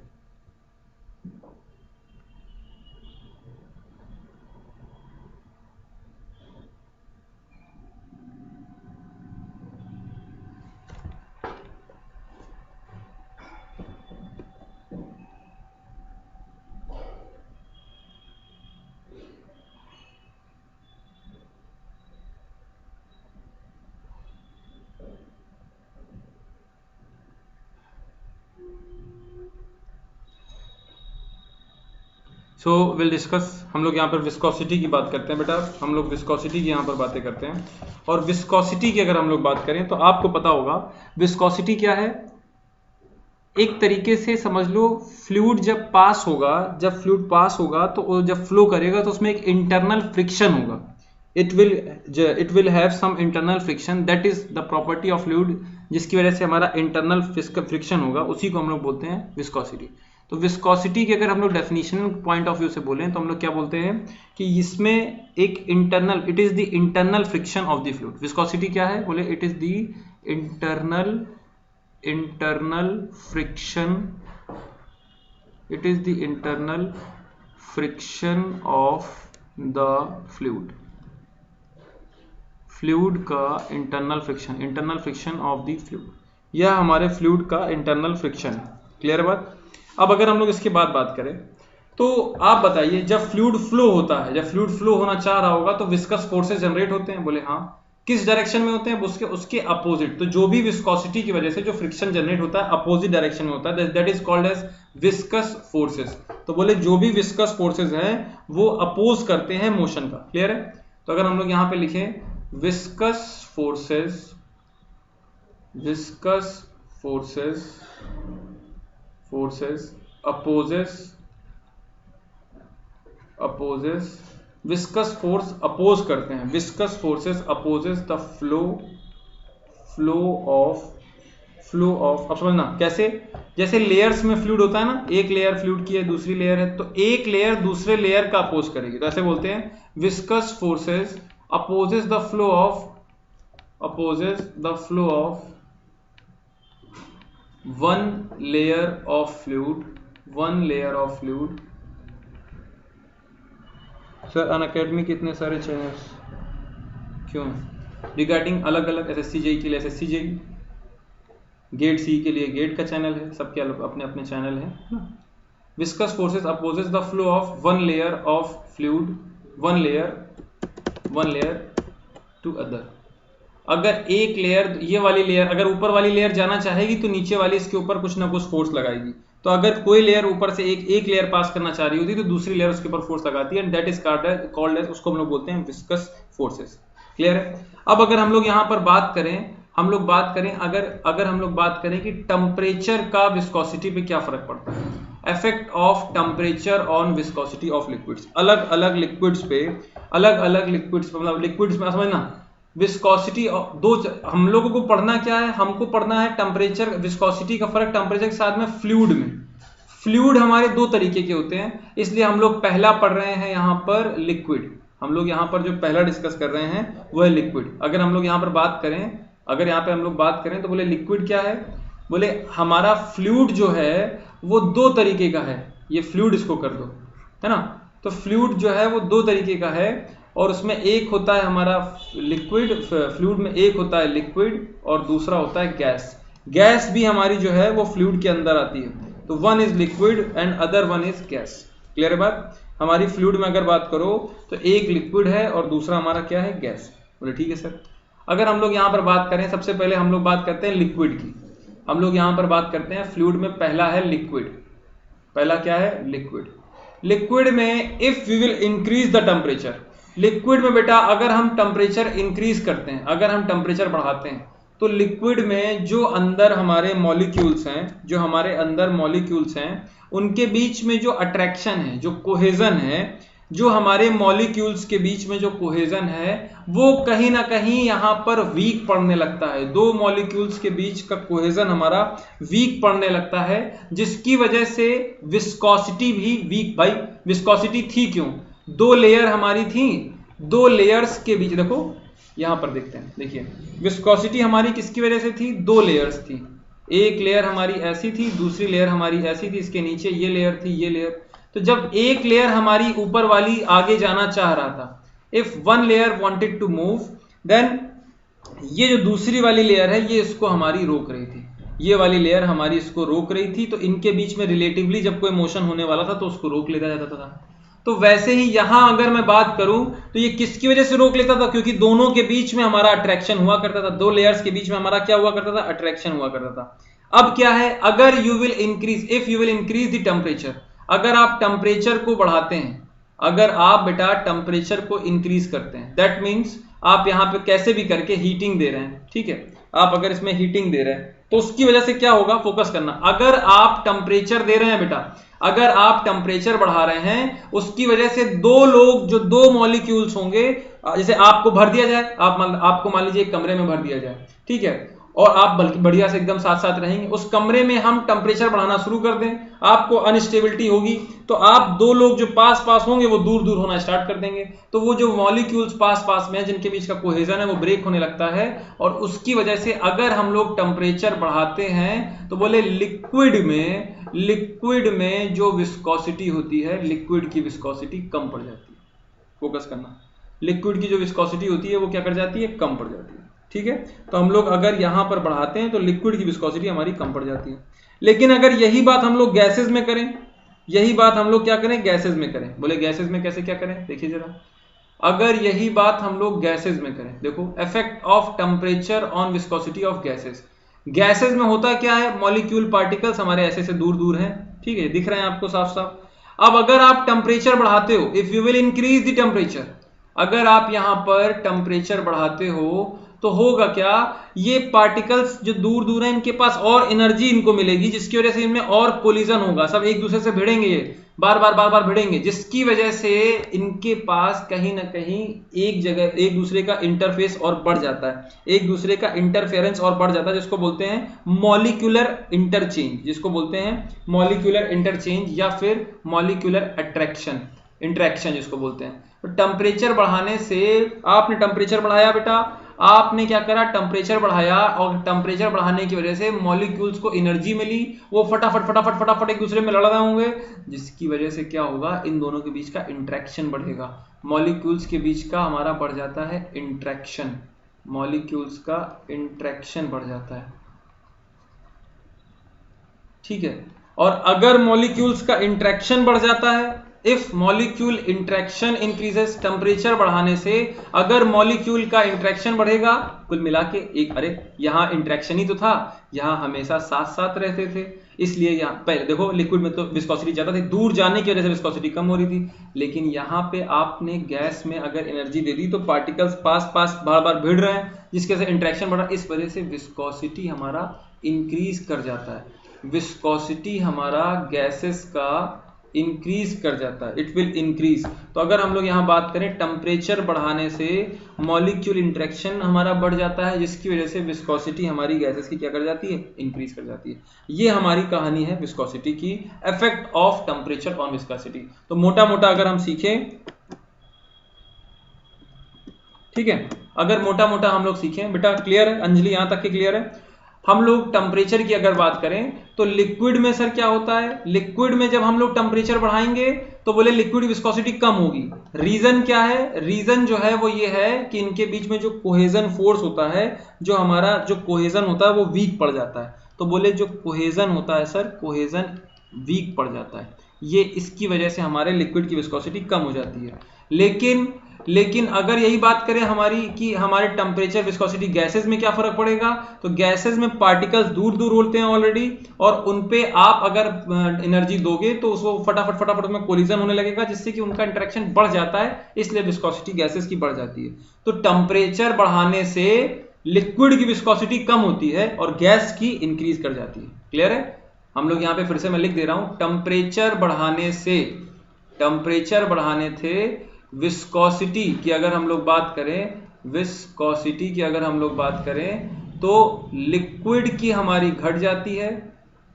सो विल डिस्कस, हम लोग यहाँ पर विस्कोसिटी की बात करते हैं बेटा, हम लोग विस्कोसिटी की यहाँ पर बातें करते हैं। और विस्कोसिटी की अगर हम लोग बात करें तो आपको पता होगा विस्कोसिटी क्या है। एक तरीके से समझ लो, फ्लूइड जब पास होगा, तो जब फ्लो करेगा तो उसमें एक इंटरनल फ्रिक्शन होगा। It will have some internal friction, that is the property of fluid, जिसकी वजह से हमारा इंटरनल फ्रिक्शन होगा, उसी को हम लोग बोलते हैं विस्कोसिटी। तो विस्कोसिटी की अगर हम लोग डेफिनेशन पॉइंट ऑफ व्यू से बोलें तो हम लोग क्या बोलते हैं कि इसमें एक internal, it is the internal friction of the fluid. Viscosity क्या है, बोले it is the internal friction, it is the internal friction of the fluid, fluid का internal friction of the fluid, यह हमारे फ्लूइड का इंटरनल फ्रिक्शन है। Clear बात। अब अगर हम लोग इसके बाद बात करें तो आप बताइए, जब फ्लूइड फ्लो होता है, जब फ्लूइड फ्लो होना चाह रहा होगा तो विस्कस फोर्सेस जनरेट होते हैं। बोले हाँ। किस डायरेक्शन में होते हैं? उसके अपोजिट। तो जो भी विस्कोसिटी की वजह से जो फ्रिक्शन जनरेट होता है अपोजिट डायरेक्शन में होता है, that is called as viscous forces. तो बोले जो भी विस्कस फोर्सेस हैं वो अपोज करते हैं मोशन का। क्लियर है। तो अगर हम लोग यहां पे लिखें viscous forces opposes viscous force oppose करते हैं, viscous forces opposes the flow of. अब समझना कैसे, जैसे लेयर्स में फ्लूइड होता है ना, एक लेयर फ्लूइड की है, दूसरी लेयर है, तो एक लेयर दूसरे लेयर का अपोज करेगी। तो ऐसे बोलते हैं viscous forces opposes the flow of one layer of fluid. Sir Unacademy के इतने सारे चैनल्स क्यों? रिगार्डिंग अलग अलग एसएससी जेई के लिए एसएससी जेई, गेट सी के लिए गेट का चैनल है, सबके अपने अपने चैनल है ना। Viscous forces opposes the flow of one layer of fluid, one layer to other. अगर एक लेयर, ये वाली लेयर अगर ऊपर वाली लेयर जाना चाहेगी तो नीचे वाली इसके ऊपर कुछ ना कुछ फोर्स लगाएगी। तो अगर कोई लेयर ऊपर से एक लेयर पास करना चाह रही होती तो दूसरी लेयर उसके ऊपर फोर्स लगाती है, and that is called as, उसको हम लोग बोलते हैं विस्कस फोर्सेस। क्लियर है। अब अगर हम लोग यहां पर बात करें अगर हम लोग बात करें कि टेम्परेचर का विस्कोसिटी पे क्या फर्क पड़ता है, effect of temperature on viscosity of liquids. अलग अलग लिक्विड्स पे मतलब लिक्विड्स में समझना विस्कोसिटी दो, हम लोगों को पढ़ना क्या है, हमको पढ़ना है टेम्परेचर विस्कोसिटी का फर्क टेम्परेचर के साथ में फ्लूइड में। फ्लूइड हमारे दो तरीके के होते हैं, इसलिए हम लोग पहला पढ़ रहे हैं यहाँ पर लिक्विड। हम लोग यहाँ पर जो पहला डिस्कस कर रहे हैं वो है लिक्विड। अगर हम लोग यहाँ पर बात करें तो बोले लिक्विड क्या है, बोले हमारा फ्लूइड जो है वो दो तरीके का है। ये फ्लूइड इसको कर दो, है ना। तो फ्लूइड जो है वो दो तरीके का है, और उसमें एक होता है हमारा लिक्विड, फ्लूइड में एक होता है लिक्विड और दूसरा होता है गैस। गैस भी हमारी जो है वो फ्लूइड के अंदर आती है। तो one is liquid and other one is gas. Clear है बात। हमारी फ्लूइड में अगर बात करो तो एक लिक्विड है और दूसरा हमारा क्या है, गैस। बोले ठीक है सर। अगर हम लोग यहाँ पर बात करें, सबसे पहले हम लोग बात करते हैं लिक्विड की। हम लोग यहाँ पर बात करते हैं फ्लूइड में पहला है लिक्विड। पहला क्या है, लिक्विड। लिक्विड में if we will increase the temperature, liquid में बेटा अगर हम टेम्परेचर इंक्रीज करते हैं, अगर हम टेम्परेचर बढ़ाते हैं, तो लिक्विड में जो अंदर हमारे मॉलिक्यूल्स हैं, उनके बीच में जो अट्रैक्शन है, जो कोहेजन है, जो हमारे मॉलिक्यूल्स के बीच में जो कोहेजन है वो कहीं ना कहीं यहाँ पर वीक पड़ने लगता है। दो मॉलिक्यूल्स के बीच का कोहेजन हमारा वीक पड़ने लगता है, जिसकी वजह से विस्कोसिटी भी वीक। भाई विस्कोसिटी थी क्यों, दो लेयर हमारी थी, दो लेयर्स के बीच, देखो यहां पर देखते हैं, देखिए विस्कोसिटी हमारी किसकी वजह से थी, दो लेयर्स थी। एक लेयर हमारी ऐसी थी, दूसरी लेयर हमारी ऐसी थी, इसके नीचे ये लेयर थी, ये लेयर। तो जब एक लेयर हमारी ऊपर वाली आगे जाना चाह रहा था, if one layer wanted to move, then ये जो दूसरी वाली लेयर है ये इसको हमारी रोक रही थी, ये वाली लेयर हमारी इसको रोक रही थी। तो इनके बीच में रिलेटिवली जब कोई मोशन होने वाला था तो उसको रोक लेता जाता था। तो वैसे ही यहां अगर मैं बात करूं तो ये किसकी वजह से रोक लेता था, क्योंकि दोनों के बीच में हमारा अट्रैक्शन हुआ करता था, दो लेयर्स के बीच में हमारा क्या हुआ करता था, अट्रैक्शन हुआ करता था। अब क्या है, अगर you will increase, if you will increase the temperature, अगर आप टेम्परेचर को बढ़ाते हैं, अगर आप बेटा टेम्परेचर को इंक्रीज करते हैं, दैट मीन्स आप यहां पे कैसे भी करके हीटिंग दे रहे हैं, ठीक है। आप अगर इसमें हीटिंग दे रहे हैं तो उसकी वजह से क्या होगा, फोकस करना। अगर आप टेम्परेचर दे रहे हैं बेटा, अगर आप टेम्परेचर बढ़ा रहे हैं, उसकी वजह से दो लोग, जो दो मॉलिक्यूल्स होंगे, जैसे आपको भर दिया जाए, आपको मान लीजिए एक कमरे में भर दिया जाए, ठीक है, और आप बल्कि बढ़िया से एकदम साथ साथ रहेंगे, उस कमरे में हम टेम्परेचर बढ़ाना शुरू कर दें, आपको अनस्टेबिलिटी होगी, तो आप दो लोग जो पास पास होंगे वो दूर दूर होना स्टार्ट कर देंगे, तो वो जो मॉलिक्यूल्स पास पास में जिनके बीच का कोहेजन है वो ब्रेक होने लगता है, और उसकी वजह से अगर हम लोग टेम्परेचर बढ़ाते हैं तो बोले लिक्विड में जो विस्कोसिटी होती है, लिक्विड की विस्कोसिटी कम पड़ जाती है। फोकस करना, लिक्विड की जो विस्कोसिटी होती है वो क्या कर जाती है, कम पड़ जाती है। ठीक है, तो हम लोग अगर यहां पर बढ़ाते हैं तो लिक्विड की विस्कोसिटी हमारी कम पड़ जाती है। लेकिन अगर यही बात हम लोग गैसेज में करें, यही बात हम लोग क्या करें, गैसेज में करें, बोले गैसेज में कैसे क्या करें, देखिए जरा, अगर यही बात हम लोग गैसेज में करें, देखो effect of temperature on viscosity of gases. Gases में होता क्या है, मॉलिक्यूल पार्टिकल्स हमारे ऐसे से दूर दूर हैं, ठीक है, दिख रहे हैं आपको साफ साफ। अब अगर आप टेम्परेचर बढ़ाते हो, if you will increase the temperature, अगर आप यहां पर टेम्परेचर बढ़ाते हो तो होगा क्या, ये पार्टिकल्स जो दूर दूर हैं इनके पास और एनर्जी इनको मिलेगी, जिसकी वजह से इनमें और कोलिजन होगा, सब एक दूसरे से भिड़ेंगे, ये बार बार भिड़ेंगे, जिसकी वजह से इनके पास कहीं ना कहीं एक जगह एक दूसरे का इंटरफेस और बढ़ जाता है, एक दूसरे का इंटरफेरेंस और बढ़ जाता है, जिसको बोलते हैं मॉलिक्यूलर इंटरचेंज, जिसको बोलते हैं मॉलिक्यूलर इंटरचेंज या फिर मॉलिक्यूलर इंटरेक्शन जिसको बोलते हैं। तो टेम्परेचर बढ़ाने से, आपने टेम्परेचर बढ़ाया बेटा, आपने क्या करा, टेम्परेचर बढ़ाया, और टेम्परेचर बढ़ाने की वजह से मॉलिक्यूल्स को एनर्जी मिली, वो फटाफट एक दूसरे में लड़ रहे होंगे, जिसकी वजह से क्या होगा, इन दोनों के बीच का इंटरेक्शन बढ़ेगा, मॉलिक्यूल्स के बीच का हमारा बढ़ जाता है इंटरेक्शन, मॉलिक्यूल्स का इंटरेक्शन बढ़ जाता है। ठीक है, और अगर मॉलिक्यूल्स का इंटरेक्शन बढ़ जाता है, if molecule interaction increases, temperature बढ़ाने से अगर मॉलिक्यूल का इंटरेक्शन बढ़ेगा, कुल मिला के एक, अरे यहां इंटरेक्शन ही तो था, यहां हमेशा साथ साथ रहते थे, इसलिए यहां पहले देखो लिक्विड में तो विस्कोसिटी ज्यादा थी, दूर जाने की वजह से विस्कोसिटी कम हो रही थी, लेकिन यहां पे आपने गैस में अगर एनर्जी दे दी तो पार्टिकल्स पास पास बार बार भिड़ रहे हैं, जिसकी वजह से इंटरेक्शन बढ़ा, इस वजह से विस्कोसिटी हमारा इंक्रीज कर जाता है, विस्कोसिटी हमारा गैसेस का इंक्रीज कर जाता है, इट विल इंक्रीज। तो अगर हम लोग यहाँ बात करें, टेम्परेचर बढ़ाने से मॉलिक्यूल इंटरेक्शन हमारा बढ़ जाता है, जिसकी वजह से विस्कोसिटी हमारी गैसेस की क्या कर जाती है, इंक्रीज कर जाती है। ये हमारी कहानी है विस्कोसिटी की, effect of temperature on viscosity. तो मोटा मोटा अगर हम सीखें, ठीक है, अगर मोटा मोटा हम लोग सीखें बेटा, क्लियर है अंजलि, यहां तक के क्लियर है? हम लोग टेम्परेचर की अगर बात करें तो लिक्विड में सर क्या होता है, लिक्विड में जब हम लोग टेम्परेचर बढ़ाएंगे तो बोले लिक्विड विस्कोसिटी कम होगी। रीजन क्या है, रीजन जो है वो ये है कि इनके बीच में जो कोहेजन फोर्स होता है, जो हमारा जो कोहेजन होता है वो वीक पड़ जाता है, तो बोले जो कोहेजन होता है सर, कोहेजन वीक पड़ जाता है, ये इसकी वजह से हमारे लिक्विड की विस्कोसिटी कम हो जाती है। लेकिन अगर यही बात करें हमारी कि हमारे टेम्परेचर विस्कोसिटी गैसेस में क्या फर्क पड़ेगा, तो गैसेस में पार्टिकल्स दूर दूर होते हैं ऑलरेडी, और उनपे आप अगर एनर्जी दोगे तो उसको फटाफट में कोलिजन होने लगेगा, जिससे कि उनका इंटरेक्शन बढ़ जाता है, इसलिए विस्कोसिटी गैसेस की बढ़ जाती है। तो टेम्परेचर बढ़ाने से लिक्विड की विस्कोसिटी कम होती है और गैस की इंक्रीज कर जाती है। क्लियर है? हम लोग यहाँ पे फिर से मैं लिख दे रहा हूं, टेम्परेचर बढ़ाने से विस्कोसिटी की अगर हम लोग बात करें, तो लिक्विड की हमारी घट जाती है,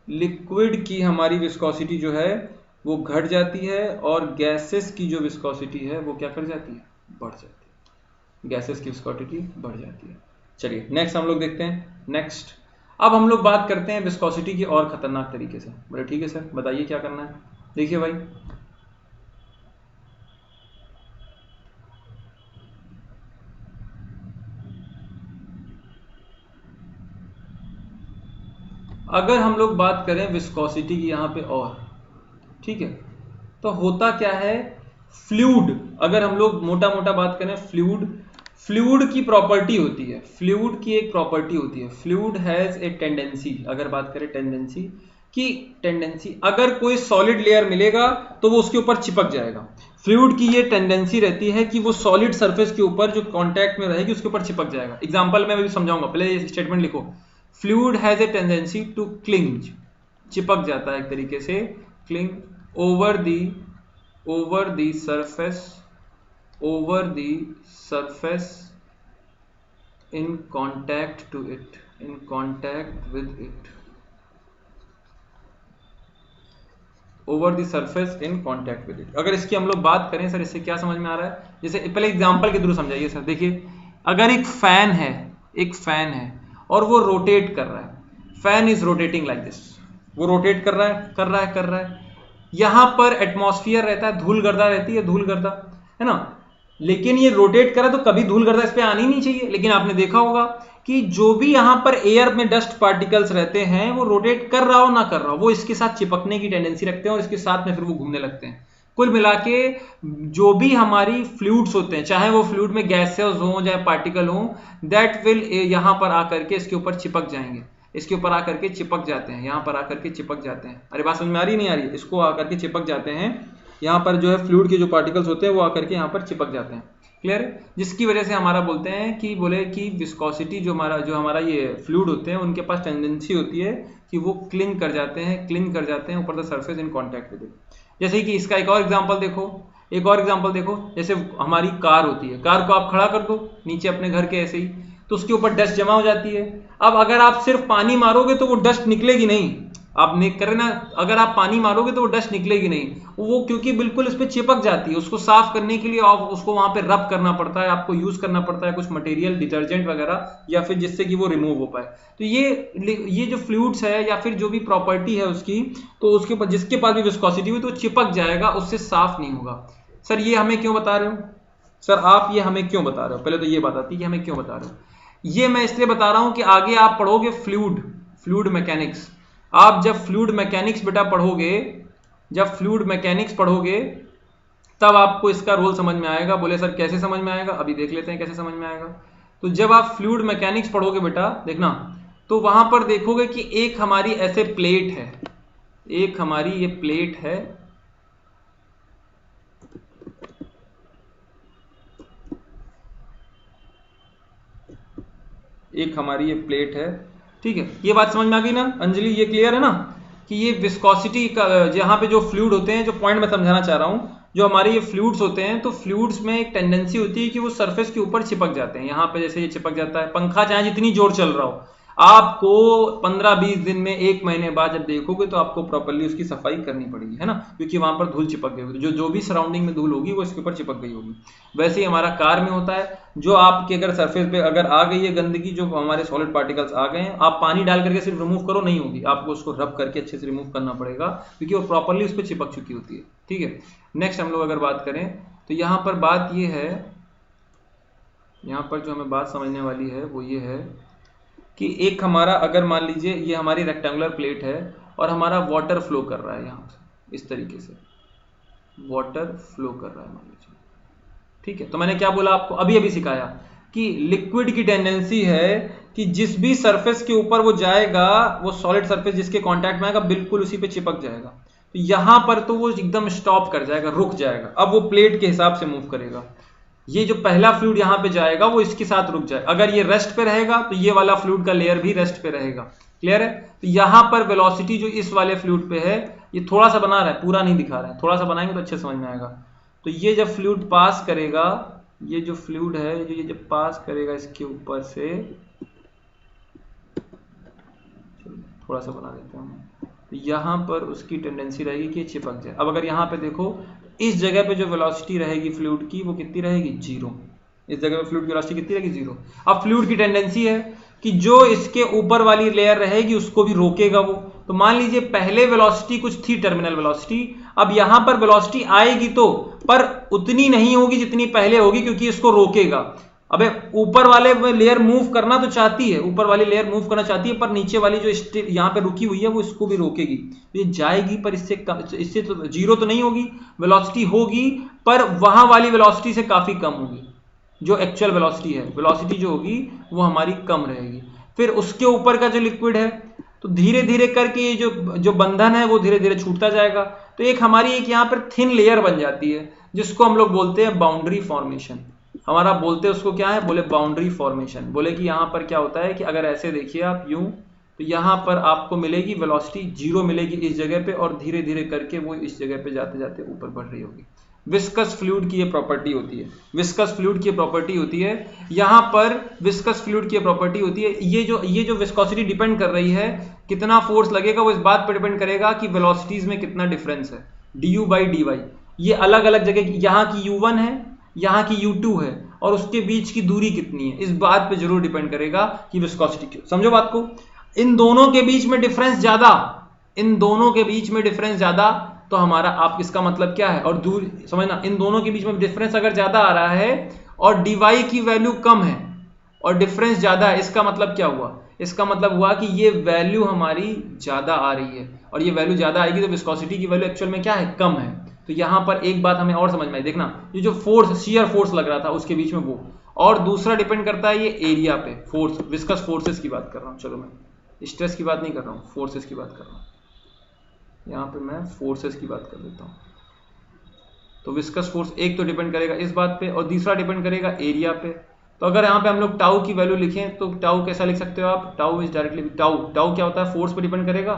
लिक्विड की हमारी विस्कोसिटी जो है वो घट जाती है, और गैसेस की जो विस्कोसिटी है वो क्या कर जाती है, बढ़ जाती है, गैसेस की विस्कोसिटी बढ़ जाती है। चलिए नेक्स्ट हम लोग देखते हैं। नेक्स्ट अब हम लोग बात करते हैं विस्कोसिटी की और खतरनाक तरीके से। बोले ठीक है सर, बताइए क्या करना है। देखिए भाई, अगर हम लोग बात करें विस्कोसिटी की यहाँ पे और, ठीक है, तो होता क्या है, फ्लूइड, अगर हम लोग मोटा मोटा बात करें, फ्लूइड की प्रॉपर्टी होती है, फ्लूइड की एक प्रॉपर्टी होती है, फ्लूइड हैज ए टेंडेंसी, अगर बात करें टेंडेंसी, अगर कोई सॉलिड लेयर मिलेगा तो वो उसके ऊपर चिपक जाएगा। फ्लूइड की ये टेंडेंसी रहती है कि वो सॉलिड सरफेस के ऊपर जो कांटेक्ट में रहेगी उसके ऊपर चिपक जाएगा। एग्जांपल मैं भी समझाऊंगा, पहले ये स्टेटमेंट लिखो, fluid has a tendency to cling, चिपक जाता है एक तरीके से, cling over the surface in contact to it, in contact with it, over the surface in contact with it. अगर इसकी हम लोग बात करें सर, इससे क्या समझ में आ रहा है, जैसे पहले एग्जांपल के थ्रू समझाइए सर। देखिए अगर एक फैन है और वो रोटेट कर रहा है, fan is rotating like this, वो रोटेट कर रहा है, यहां पर एटमॉस्फेयर रहता है, धूल गर्दा रहती है, धूल गर्दा है ना, लेकिन ये रोटेट कर रहा है तो कभी धूल गर्दा इस पे आनी नहीं चाहिए। लेकिन आपने देखा होगा कि जो भी यहां पर एयर में डस्ट पार्टिकल्स रहते हैं, वो रोटेट कर रहा हो ना कर रहा हो, वो इसके साथ चिपकने की टेंडेंसी रखते हैं और इसके साथ में फिर वो घूमने लगते हैं। कुल मिला के जो भी हमारी फ्लूइड्स होते हैं, चाहे वो फ्लूइड में गैसेस हो चाहे पार्टिकल हो, दैट विल यहां पर आकर के इसके ऊपर चिपक जाएंगे, इसके ऊपर आकर के चिपक जाते हैं, यहां पर आकर के चिपक जाते हैं। अरे बात समझ में आ रही नहीं आ रही? इसको आकर के चिपक जाते हैं, यहाँ पर जो है फ्लूइड के जो पार्टिकल्स होते हैं वो आकर के यहाँ पर चिपक जाते हैं। क्लियर है? जिसकी वजह से हमारा बोलते हैं कि बोले कि विस्कोसिटी जो हमारा ये फ्लूइड होते हैं उनके पास टेंडेंसी होती है कि वो क्लिंग कर जाते हैं ऊपर the surface in contact with it. जैसे कि इसका एक और एग्जांपल देखो, जैसे हमारी कार होती है, कार को आप खड़ा कर दो नीचे अपने घर के ऐसे ही, तो उसके ऊपर डस्ट जमा हो जाती है। अब अगर आप सिर्फ पानी मारोगे तो वो डस्ट निकलेगी नहीं, आप करें ना, अगर आप पानी मारोगे तो वो डस्ट निकलेगी नहीं, वो क्योंकि बिल्कुल उस पर चिपक जाती है। उसको साफ करने के लिए उसको वहां पे रब करना पड़ता है, आपको यूज करना पड़ता है कुछ मटेरियल, डिटर्जेंट वगैरह, या फिर जिससे कि वो रिमूव हो पाए। तो ये जो फ्लूइड्स है या फिर जो भी प्रॉपर्टी है उसकी, तो उसके ऊपर जिसके पास भी विस्कोसिटी हुई तो चिपक जाएगा, उससे साफ नहीं होगा। सर ये हमें क्यों बता रहे हो? सर आप ये हमें क्यों बता रहे हो? पहले तो ये बात आती है कि हमें क्यों बता रहे हो। ये मैं इसलिए बता रहा हूं कि आगे आप पढ़ोगे फ्लूइड मैकेनिक्स। आप जब फ्लूइड मैकेनिक्स बेटा पढ़ोगे, तब आपको इसका रोल समझ में आएगा। बोले सर कैसे समझ में आएगा? अभी देख लेते हैं कैसे समझ में आएगा। तो जब आप फ्लूइड मैकेनिक्स पढ़ोगे बेटा, देखना, तो वहां पर देखोगे कि एक हमारी ऐसे प्लेट है, एक हमारी ये प्लेट है, एक हमारी ये प्लेट है, ठीक है। ये बात समझ में आ गई ना अंजलि? ये क्लियर है ना कि ये विस्कोसिटी का यहाँ पे जो फ्लूइड होते हैं, जो पॉइंट मैं समझाना चाह रहा हूँ, जो हमारे ये फ्लूइड्स होते हैं, तो फ्लूइड्स में एक टेंडेंसी होती है कि वो सरफेस के ऊपर चिपक जाते हैं। यहाँ पे जैसे ये चिपक जाता है, पंखा चाहे जितनी जोर चल रहा हो, आपको 15-20 दिन में, 1 महीने बाद जब देखोगे तो आपको प्रॉपर्ली उसकी सफाई करनी पड़ेगी, है ना, क्योंकि वहां पर धूल चिपक गई होगी, जो भी सराउंडिंग में धूल होगी वो इसके ऊपर चिपक गई होगी। वैसे ही हमारा कार में होता है, जो आपके अगर सरफेस पे अगर आ गई है गंदगी, जो हमारे सॉलिड पार्टिकल्स आ गए हैं, आप पानी डाल करके सिर्फ रिमूव करो नहीं होगी, आपको उसको रब करके अच्छे से रिमूव करना पड़ेगा, क्योंकि वो प्रॉपर्ली उस पर चिपक चुकी होती है। ठीक है, नेक्स्ट हम लोग अगर बात करें तो यहाँ पर बात ये है, यहाँ पर जो हमें बात समझने वाली है वो ये है कि एक हमारा, अगर मान लीजिए ये हमारी रेक्टेंगुलर प्लेट है और हमारा वाटर फ्लो कर रहा है, यहाँ से इस तरीके से वाटर फ्लो कर रहा है मान लीजिए, ठीक है। तो मैंने क्या बोला आपको, अभी सिखाया कि लिक्विड की टेंडेंसी है कि जिस भी सरफेस के ऊपर वो जाएगा, वो सॉलिड सरफेस जिसके कांटेक्ट में आएगा बिल्कुल उसी पे चिपक जाएगा। तो यहां पर तो वो एकदम स्टॉप कर जाएगा, रुक जाएगा, अब वो प्लेट के हिसाब से मूव करेगा। ये जो पहला फ्लूइड यहाँ पे जाएगा वो इसके साथ रुक जाए, अगर ये रेस्ट पे रहेगा तो ये वाला फ्लूइड का लेयर भी रेस्ट पे रहेगा। क्लियर है? तो यहाँ पर वेलोसिटी जो इस वाले फ्लूइड पे है, ये थोड़ा सा बना रहा है, पूरा नहीं दिखा रहा है, थोड़ा सा बनाएंगे तो अच्छे समझ में आएगा। तो ये जब फ्लूइड पास करेगा, ये जो फ्लूइड है ये जब पास करेगा इसके ऊपर से, थोड़ा सा बना देते हैं, तो यहाँ पर उसकी टेंडेंसी रहेगी कि चिपक जाए। अब अगर यहाँ पे देखो, इस जगह पे जो वेलोसिटी रहेगी फ्लूइड की वो कितनी रहेगी? 0। इस जगह पे फ्लूइड की वेलोसिटी कितनी रहेगी? 0। अब फ्लूइड की टेंडेंसी है कि जो इसके ऊपर वाली लेयर रहेगी उसको भी रोकेगा वो। तो मान लीजिए पहले वेलोसिटी कुछ थी, टर्मिनल वेलोसिटी, अब यहां पर वेलोसिटी आएगी तो, पर उतनी नहीं होगी जितनी पहले होगी, क्योंकि इसको रोकेगा। अबे ऊपर वाले लेयर मूव करना तो चाहती है, ऊपर वाली लेयर मूव करना चाहती है, पर नीचे वाली जो यहाँ पे रुकी हुई है वो इसको भी रोकेगी। ये जाएगी पर इससे तो 0 तो नहीं होगी, वेलोसिटी होगी पर वहां वाली वेलोसिटी से काफी कम होगी। जो एक्चुअल वेलोसिटी है, वेलोसिटी जो होगी वो हमारी कम रहेगी। फिर उसके ऊपर का जो लिक्विड है, तो धीरे धीरे करके ये जो बंधन है वो धीरे धीरे छूटता जाएगा। तो एक हमारी एक यहाँ पर थिन लेयर बन जाती है, जिसको हम लोग बोलते हैं बाउंड्री फॉर्मेशन। हमारा बोलते हैं उसको क्या है? बोले बाउंड्री फॉर्मेशन। बोले कि यहाँ पर क्या होता है कि अगर ऐसे देखिए आप यूं, तो यहाँ पर आपको मिलेगी वेलोसिटी 0 मिलेगी इस जगह पे, और धीरे धीरे करके वो इस जगह पे जाते जाते ऊपर बढ़ रही होगी। विस्कस फ्लूइड की ये प्रॉपर्टी होती है, विस्कस फ्लूइड की प्रॉपर्टी होती है। यहां पर विस्कस फ्लूइड की प्रॉपर्टी होती है, ये जो विस्कोसिटी डिपेंड कर रही है, कितना फोर्स लगेगा वो इस बात पर डिपेंड करेगा कि वेलोसिटीज में कितना डिफरेंस है, du बाई डी वाई। ये अलग अलग जगह, यहाँ की u1 है, यहाँ की u2 है, और उसके बीच की दूरी कितनी है, इस बात पे जरूर डिपेंड करेगा कि विस्कोसिटी क्यों। समझो बात को, इन दोनों के बीच में डिफरेंस ज्यादा, इन दोनों के बीच में डिफरेंस ज्यादा, तो हमारा आप इसका मतलब क्या है, और दूर समझना, इन दोनों के बीच में डिफरेंस अगर ज्यादा आ रहा है और dy की वैल्यू कम है और डिफरेंस ज्यादा है, इसका मतलब क्या हुआ, इसका मतलब हुआ कि ये वैल्यू हमारी ज्यादा आ रही है, और ये वैल्यू ज्यादा आएगी तो विस्कोसिटी की वैल्यू एक्चुअल में क्या है, कम है। तो यहां पर एक बात हमें और समझ में आई, देखना ये जो फोर्स, शियर फोर्स लग रहा था उसके बीच में वो, और दूसरा डिपेंड करता है ये एरिया पे, फोर्स, विस्कस फोर्सेस की बात कर रहा हूं, चलो मैं स्ट्रेस की बात नहीं कर रहा हूं, फोर्सेस की बात कर रहा हूं, यहाँ पे मैं फोर्सेस की बात कर देता हूँ। तो विस्कस फोर्स एक तो डिपेंड करेगा इस बात पे, और दूसरा डिपेंड करेगा एरिया पे। तो अगर यहाँ पे हम लोग टाउ की वैल्यू लिखें तो टाउ कैसा लिख सकते हो आप, टाउ इज डायरेक्टली, टाउ क्या होता है, फोर्स पे डिपेंड करेगा,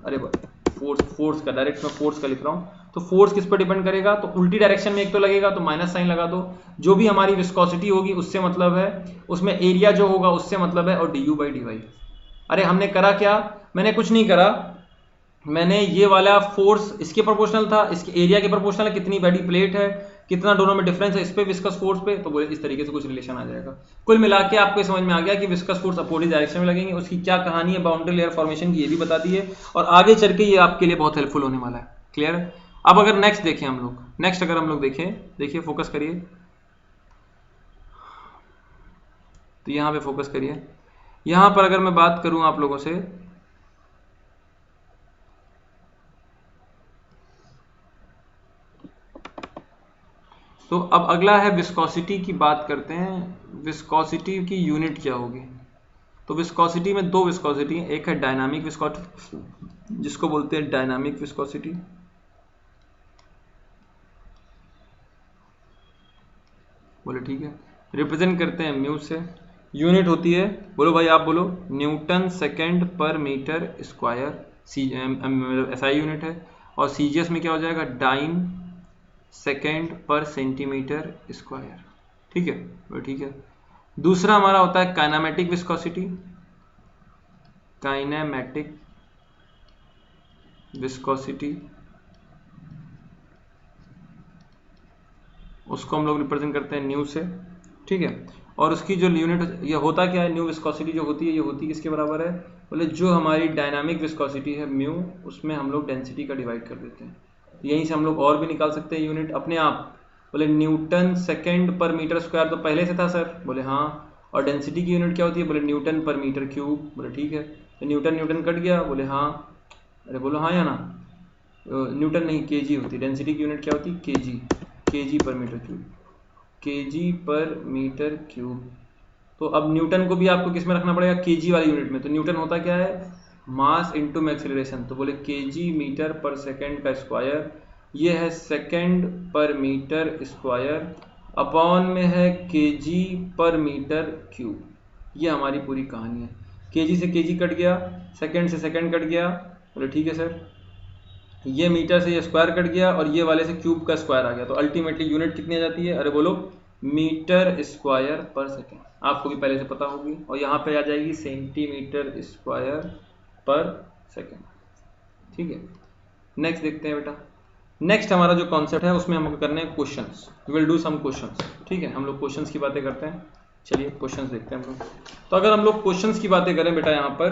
अरे फोर्स का, डायरेक्ट मैं फोर्स का लिख रहा हूँ, तो फोर्स किस पर डिपेंड करेगा, तो उल्टी डायरेक्शन में एक तो लगेगा तो माइनस साइन लगा दो, जो भी हमारी विस्कोसिटी होगी उससे मतलब है, उसमें एरिया जो होगा उससे मतलब है, और du बाई डी वाई। अरे हमने करा क्या, मैंने कुछ नहीं करा, मैंने ये वाला फोर्स इसके प्रोपोर्शनल था, इसके एरिया के प्रोपोर्शनल है, कितनी बड़ी प्लेट है, कितना दोनों में डिफरेंस है, इस पे विस्कस फोर्स पे, तो बोले इस तरीके से कुछ रिलेशन आ जाएगा। कुल मिला के आपको समझ में आ गया कि विस्कस फोर्स अपोजिट डायरेक्शन में लगेंगे, उसकी क्या कहानी है बाउंड्री लेयर फॉर्मेशन की, ये भी बता दी है, और आगे चल के ये आपके लिए बहुत हेल्पफुल होने वाला है। क्लियर है? अब अगर नेक्स्ट देखें हम लोग, नेक्स्ट अगर हम लोग देखें, देखिए फोकस करिए, तो यहाँ पे फोकस करिए, यहाँ पर अगर मैं बात करूँ आप लोगों से, तो अब अगला है विस्कोसिटी की बात करते हैं। विस्कोसिटी की यूनिट क्या होगी, तो विस्कोसिटी में दो विस्कोसिटी है, एक है डायनामिक विस्कोसिटी, जिसको बोलते हैं डायनामिक विस्कोसिटी, बोले ठीक है, रिप्रेजेंट करते हैं म्यू से, यूनिट होती है, बोलो भाई आप बोलो, न्यूटन सेकेंड पर मीटर स्क्वायर, SI यूनिट है, और सीजीएस में क्या हो जाएगा, डाइन सेकेंड पर सेंटीमीटर स्क्वायर। ठीक है, ठीक है। दूसरा हमारा होता है काइनेमेटिक विस्कोसिटी, काइनेमेटिक विस्कोसिटी, उसको हम लोग रिप्रेजेंट करते हैं न्यू से। ठीक है, और उसकी जो यूनिट, ये होता क्या है, न्यू विस्कोसिटी जो होती है, ये होती किसके बराबर है, बोले जो हमारी डायनामिक विस्कोसिटी है म्यू, उसमें हम लोग डेंसिटी का डिवाइड कर देते हैं। यहीं से हम लोग और भी निकाल सकते हैं यूनिट अपने आप, बोले न्यूटन सेकेंड पर मीटर स्क्वायर तो पहले से था सर, बोले हाँ, और डेंसिटी की यूनिट क्या होती है, बोले न्यूटन पर मीटर क्यूब, बोले ठीक है, तो न्यूटन न्यूटन कट गया, बोले हाँ, अरे बोलो हाँ या ना, न्यूटन नहीं केजी होती, डेंसिटी की यूनिट क्या होती, केजी, केजी पर मीटर क्यूब, केजी पर मीटर क्यूब। तो अब न्यूटन को भी आपको किस में रखना पड़ेगा, केजी वाली यूनिट में, तो न्यूटन होता क्या है, मास इनटू एक्सेलरेशन, तो बोले केजी मीटर पर सेकंड का स्क्वायर, ये है सेकंड पर मीटर स्क्वायर, अपॉन में है केजी पर मीटर क्यूब। ये हमारी पूरी कहानी है, केजी से केजी कट गया, सेकंड से सेकंड कट गया, बोले ठीक है सर, ये मीटर से ये स्क्वायर कट गया, और ये वाले से क्यूब का स्क्वायर आ गया, तो अल्टीमेटली यूनिट कितनी आ जाती है, अरे बोलो मीटर स्क्वायर पर सेकेंड, आपको भी पहले से पता होगी, और यहाँ पे आ जाएगी सेंटीमीटर स्क्वायर पर सेकेंड। ठीक है, नेक्स्ट देखते हैं बेटा। नेक्स्ट हमारा जो कॉन्सेप्ट है उसमें हम करने हैं questions, we will do some questions. ठीक है, हम लोग क्वेश्चंस की बातें करते हैं, चलिए क्वेश्चंस देखते हैं हम लोग। तो अगर हम लोग क्वेश्चंस की बातें करें बेटा यहाँ पर,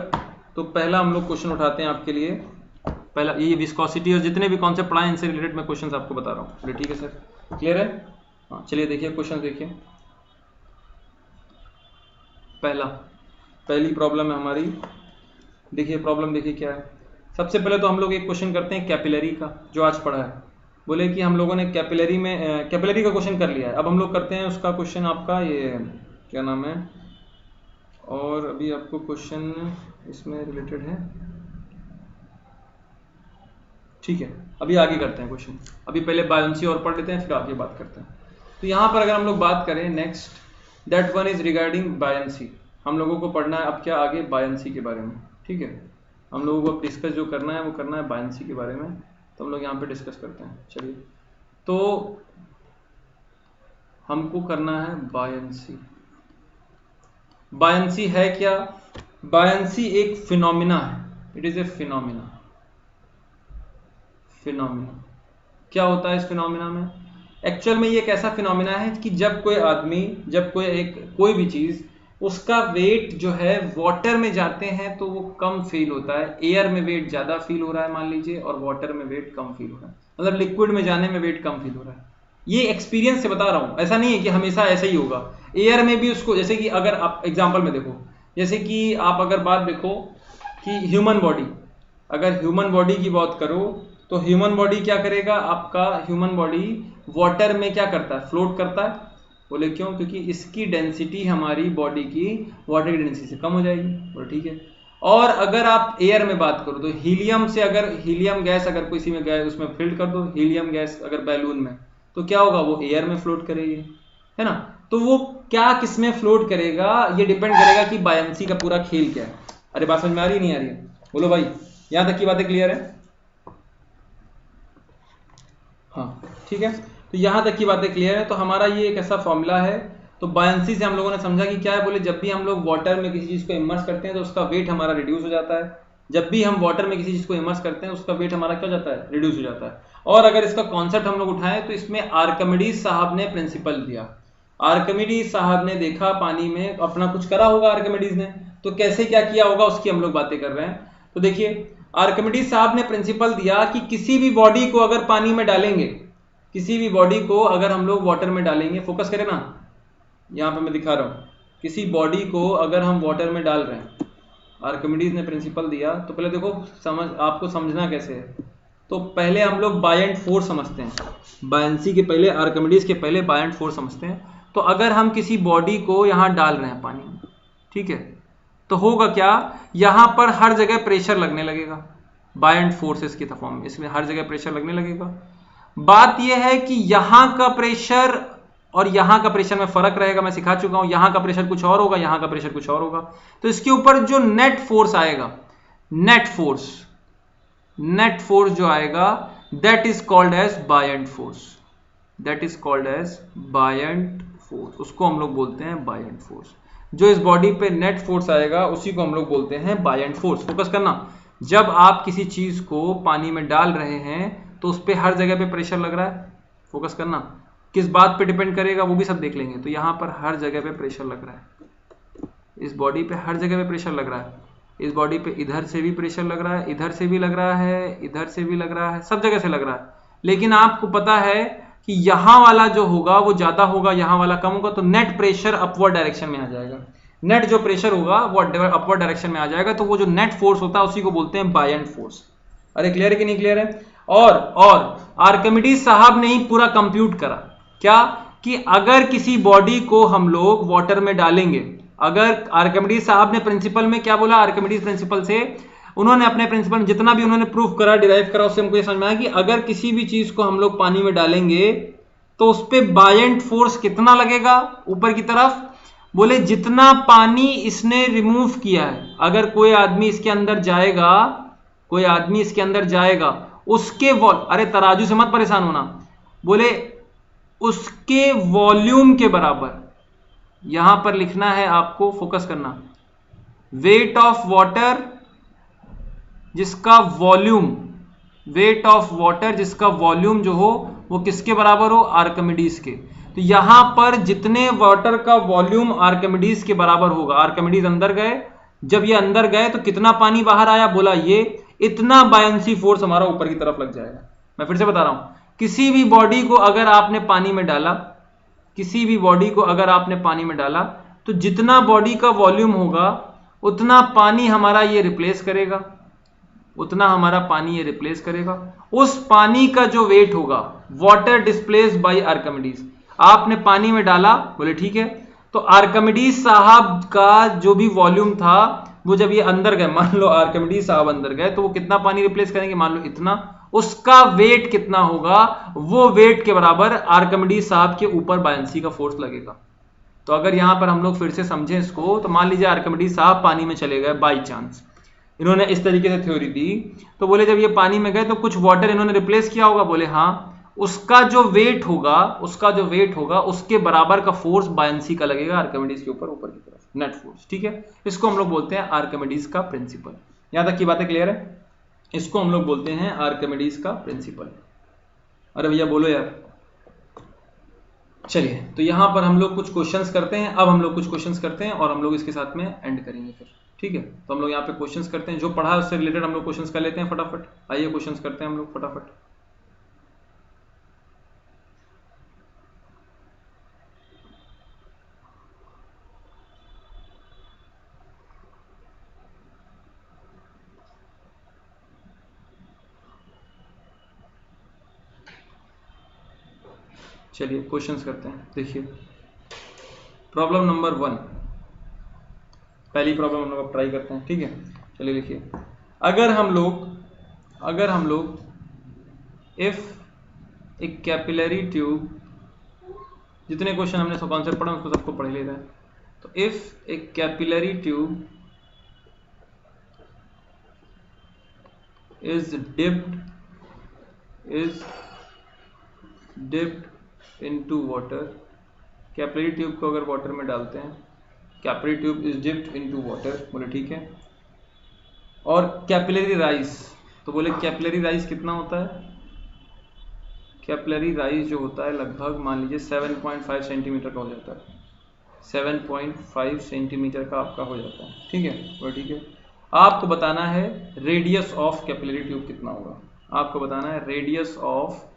तो पहला हम लोग क्वेश्चन उठाते हैं आपके लिए, पहला ये विस्कोसिटी और जितने भी कॉन्सेप्ट पढ़ाए इनसे रिलेटेड मैं क्वेश्चंस आपको बता रहा हूँ। ठीक है सर, क्लियर है? हाँ चलिए देखिए क्वेश्चन देखिए, पहली प्रॉब्लम है हमारी, देखिए प्रॉब्लम देखिए क्या है। सबसे पहले तो हम लोग एक क्वेश्चन करते हैं कैपिलरी का, जो आज पढ़ा है, बोले कि हम लोगों ने कैपिलरी में कैपिलरी का क्वेश्चन कर लिया है, अब हम लोग करते हैं उसका क्वेश्चन आपका, ये क्या नाम है, और अभी आपको क्वेश्चन इसमें रिलेटेड है। ठीक है, अभी आगे करते हैं क्वेश्चन, अभी पहले बायोन्सी और पढ़ लेते हैं, फिर आगे बात करते हैं। तो यहाँ पर अगर हम लोग बात करें next, that one is regarding buoyancy, हम लोगों को पढ़ना है अब क्या आगे, बायोन्सी के बारे में। ठीक है, हम लोगों को डिस्कस जो करना है वो करना है बायोन्सी के बारे में, तो हम लोग यहाँ पे डिस्कस करते हैं। चलिए तो हमको करना है बायंसी। बायंसी है क्या? बायंसी एक फिनोमिना है, it is a phenomena. Phenomena क्या होता है इस फिनोमिना में? एक्चुअल में ये एक ऐसा फिनोमिना है कि जब कोई आदमी, जब कोई भी चीज, उसका वेट जो है वाटर में जाते हैं तो वो कम फील होता है। एयर में वेट ज्यादा फील हो रहा है मान लीजिए, और वाटर में वेट कम फील हो रहा है, मतलब लिक्विड में जाने में वेट कम फील हो रहा है। ये एक्सपीरियंस से बता रहा हूं, ऐसा नहीं है कि हमेशा ऐसा ही होगा। एयर में भी उसको, जैसे कि अगर आप एग्जाम्पल में देखो, जैसे कि आप अगर बात देखो कि ह्यूमन बॉडी, अगर ह्यूमन बॉडी की बात करो तो ह्यूमन बॉडी क्या करेगा? आपका ह्यूमन बॉडी वाटर में क्या करता है? फ्लोट करता है। बोले क्यों? क्योंकि इसकी डेंसिटी हमारी बॉडी की वाटर की डेंसिटी से कम हो जाएगी। बोले ठीक है। और अगर आप एयर में बात करो तो हीलियम से, अगर हीलियम गैस अगर किसी में गए उसमें फिल्ड कर दो, हीलियम गैस अगर बैलून में, तो क्या होगा? वो एयर में फ्लोट करेगी, है ना। तो वो क्या किस में फ्लोट करेगा ये डिपेंड करेगा कि बायंसी का पूरा खेल क्या है। अरे बात समझ में आ रही है नहीं आ रही है? बोलो भाई, यहां तक की बातें क्लियर है? हाँ ठीक है, तो यहां तक की बातें क्लियर है। तो हमारा ये एक ऐसा फॉर्मूला है। तो बायंसी से हम लोगों ने समझा कि क्या है। बोले जब भी हम लोग वाटर में किसी चीज को इमर्स करते हैं तो उसका वेट हमारा रिड्यूस हो जाता है। जब भी हम वाटर में किसी चीज को इमर्स करते हैं उसका वेट हमारा क्या हो जाता है? रिड्यूस हो जाता है। और अगर इसका कॉन्सेप्ट हम लोग उठाएं तो इसमें आर्किमिडीज साहब ने प्रिंसिपल दिया। आर्किमिडीज साहब ने देखा पानी में, अपना कुछ करा होगा आर्किमिडीज ने, तो कैसे क्या किया होगा उसकी हम लोग बातें कर रहे हैं। तो देखिए, आर्किमिडीज साहब ने प्रिंसिपल दिया कि किसी भी बॉडी को अगर पानी में डालेंगे, किसी भी बॉडी को अगर हम लोग वाटर में डालेंगे, फोकस करें ना, यहां पे मैं दिखा रहा हूं, किसी बॉडी को अगर हम वाटर में डाल रहे हैं, आर्किमिडीज ने प्रिंसिपल दिया। तो पहले देखो, आपको समझना कैसे है। तो पहले हम लोग बायंट फोर्स समझते हैं, बायंसी के पहले, आर्किमिडीज के पहले बायंट फोर्स समझते हैं। तो अगर हम किसी बॉडी को यहां डाल रहे हैं पानी में, ठीक है, तो होगा क्या? यहां पर हर जगह प्रेशर लगने लगेगा, बायंट फोर्सेस की फॉर्म में, इसमें हर जगह प्रेशर लगने लगेगा। बात यह है कि यहां का प्रेशर और यहां का प्रेशर में फर्क रहेगा, मैं सिखा चुका हूं। यहां का प्रेशर कुछ और होगा, यहां का प्रेशर कुछ और होगा। तो इसके ऊपर जो नेट फोर्स आएगा, नेट फोर्स जो आएगा, that is called as buoyant force, that is called as buoyant force. उसको हम लोग बोलते हैं बायंट फोर्स। जो इस बॉडी पे नेट फोर्स आएगा उसी को हम लोग बोलते हैं बायंट फोर्स। फोकस करना, जब आप किसी चीज को पानी में डाल रहे हैं तो उस पर हर जगह पे प्रेशर लग रहा है। फोकस करना, किस बात पे डिपेंड करेगा वो भी सब देख लेंगे। तो यहां पर हर जगह पे प्रेशर लग रहा है, इस बॉडी पे हर जगह पे प्रेशर लग रहा है। इस बॉडी पे इधर से भी प्रेशर लग रहा है, इधर से भी लग रहा है, इधर से भी लग रहा है, सब जगह से लग रहा है। लेकिन आपको पता है कि यहां वाला जो होगा वो ज्यादा होगा, यहां वाला कम होगा, तो नेट प्रेशर अपवर्ड डायरेक्शन में आ जाएगा। नेट जो प्रेशर होगा वो अपवर्ड डायरेक्शन में आ जाएगा। तो वो जो नेट फोर्स होता है उसी को बोलते हैं बायंट फोर्स। अरे क्लियर है कि नहीं क्लियर है? और आर्किमिडीज साहब ने ही पूरा कंप्यूट करा क्या, कि अगर किसी बॉडी को हम लोग वाटर में डालेंगे, अगर आर्किमिडीज साहब ने प्रिंसिपल में क्या बोला, आर्किमिडीज प्रिंसिपल से उन्होंने अपने प्रिंसिपल में जितना भी उन्होंने प्रूफ करा, डिराइव करा, उससे हमको ये समझ में आया कि अगर किसी भी चीज को हम लोग पानी में डालेंगे तो उस पर बायंट फोर्स कितना लगेगा ऊपर की तरफ। बोले जितना पानी इसने रिमूव किया है, अगर कोई आदमी इसके अंदर जाएगा, कोई आदमी इसके अंदर जाएगा, उसके अरे तराजू से मत परेशान होना, बोले उसके वॉल्यूम के बराबर, यहां पर लिखना है आपको, फोकस करना, वेट ऑफ वाटर जिसका वॉल्यूम, वेट ऑफ वाटर जिसका वॉल्यूम जो हो वो किसके बराबर हो, आर्किमिडीज के। तो यहां पर जितने वाटर का वॉल्यूम आर्किमिडीज के बराबर होगा, आर्किमिडीज अंदर गए, जब ये अंदर गए तो कितना पानी बाहर आया, बोला ये इतना बायंसी फोर्स हमारा ऊपर की तरफ लग जाएगा। मैं फिर से बता रहा हूं, किसी भी बॉडी को अगर आपने पानी में डाला, किसी भी बॉडी को अगर आपने पानी में डाला, तो जितना बॉडी का वॉल्यूम होगा उतना पानी हमारा ये रिप्लेस करेगा, उतना हमारा पानी ये रिप्लेस करेगा। उस पानी का जो वेट होगा, वाटर डिस्प्लेस्ड बाय आर्किमिडीज, आपने पानी में डाला, बोले ठीक है, तो आर्किमिडीज साहब का जो भी वॉल्यूम था वो जब ये अंदर गए, मान लो आर्किमिडीज साहब अंदर गए, तो वो कितना पानी रिप्लेस करेंगे, मान लो इतना, उसका वेट कितना होगा, वो वेट के बराबर आर्किमिडीज साहब के ऊपर बायंसी का फोर्स लगेगा। तो अगर यहां पर हम लोग फिर से समझें इसको, तो मान लीजिए आर्किमिडीज साहब पानी में चले गए बाई चांस, इन्होंने इस तरीके से थ्योरी दी, तो बोले जब ये पानी में गए तो कुछ वाटर इन्होंने रिप्लेस किया होगा, बोले हाँ, उसका जो वेट होगा उसके बराबर का फोर्स बायंसी का लगेगा आर्किमिडीज के ऊपर की तरफ, नेट फोर्स। ठीक है, इसको हम लोग बोलते हैं आर्किमिडीज का प्रिंसिपल। यहां तक की बातें क्लियर है? इसको हम लोग बोलते हैं आर्किमिडीज का प्रिंसिपल। अरे भैया बोलो यार। चलिए, तो यहां पर हम लोग कुछ क्वेश्चंस करते हैं। अब हम लोग कुछ क्वेश्चंस करते हैं और हम लोग इसके साथ में एंड करेंगे फिर। ठीक है, तो हम लोग यहाँ पे क्वेश्चंस करते हैं, जो पढ़ा है उससे रिलेटेड हम लोग क्वेश्चंस कर लेते हैं फटाफट। आइए क्वेश्चंस करते हैं हम लोग फटाफट। चलिए क्वेश्चंस करते हैं। देखिए प्रॉब्लम नंबर 1, पहली प्रॉब्लम हम लोग ट्राई करते हैं। ठीक है, चलिए देखिए, अगर हम लोग इफ एक कैपिलरी ट्यूब, जितने क्वेश्चन हमने सब कॉन्सेप्ट पढ़ा उसको सबको पढ़ लेते हैं। तो if A capillary tube is dipped into water, capillary tube को अगर वाटर में डालते हैं, capillary tube is dipped into water, बोले ठीक है। और कैपिलरी राइज, तो बोले कैपिलरी राइज कितना होता है? कैपिलरी राइज जो होता है लगभग मान लीजिए 7.5 सेंटीमीटर का हो जाता है, 7.5 सेंटीमीटर का आपका हो जाता है। ठीक है, बोले ठीक है। आपको बताना है रेडियस ऑफ कैपिलरी ट्यूब कितना होगा। आपको बताना है रेडियस ऑफ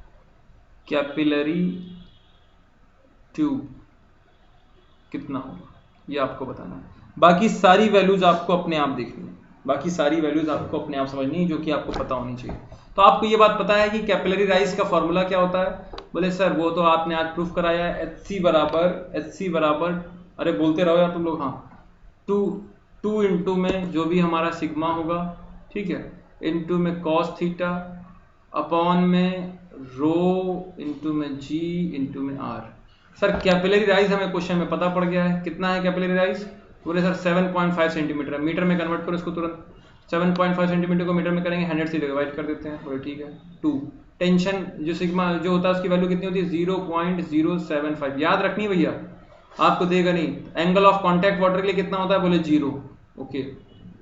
कैपिलरी ट्यूब कितना होगा, ये आपको बताना है। बाकी सारी वैल्यूज आपको अपने आप देखनी है, बाकी सारी वैल्यूज आपको अपने आप समझनी है, जो कि आपको पता होनी चाहिए। तो आपको ये बात पता है कि कैपिलरी राइज का फॉर्मूला क्या होता है? बोले सर वो तो आपने आज प्रूफ कराया है, एच सी बराबर, अरे बोलते रहो यार तुम लोग, हाँ, टू इंटू में जो भी हमारा सिग्मा होगा, ठीक है, इंटू में कॉस थीटा, अपॉन में रो, इंटू में जी, इंटू में आर। सर कैपिलरी राइज हमें क्वेश्चन में पता पड़ गया है, कितना है कैपिलरी राइज? बोले सर 7.5 सेंटीमीटर है। मीटर में कन्वर्ट करो इसको तुरंत, 7.5 सेंटीमीटर को मीटर में करेंगे 100 से डिवाइड कर देते हैं। बोले ठीक है। 2 टेंशन जो सिग्मा जो होता है उसकी वैल्यू कितनी होती है? 0.075। याद रखनी है भैया, आपको देगा नहीं। एंगल ऑफ कॉन्टैक्ट वाटर के लिए कितना होता है? बोले 0। ओके,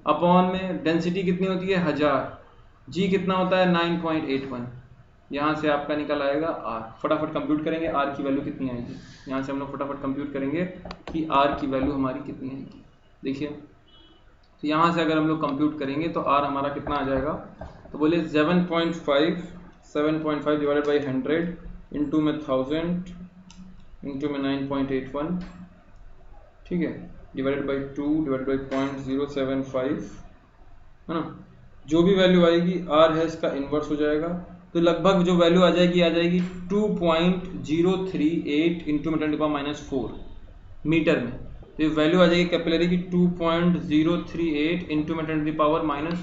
अपॉन में डेंसिटी कितनी होती है? 1000। जी कितना होता है? 9.81। यहाँ से आपका निकल आएगा आर। फटाफट कंप्यूट करेंगे आर की वैल्यू कितनी आएगी। यहाँ से हम लोग फटाफट कंप्यूट करेंगे कि आर की वैल्यू हमारी कितनी आएगी। देखिए, तो यहाँ से अगर हम लोग कंप्यूट करेंगे तो आर हमारा कितना आ जाएगा? तो बोले 7.5 डिवाइडेड बाई 100 इंटू में 1000 इंटू में 9.81, ठीक है, डिवाइडेड बाई 2 डिवाइडेड बाई 0.075, है ना। जो भी वैल्यू आएगी आर है इसका इन्वर्स हो जाएगा, तो लगभग जो वैल्यू आ जाएगी 2.038 इंटू में 10⁻⁴ मीटर में। तो ये वैल्यू आ जाएगी कैपिलरी की 2.038 इंटू में 10⁻⁴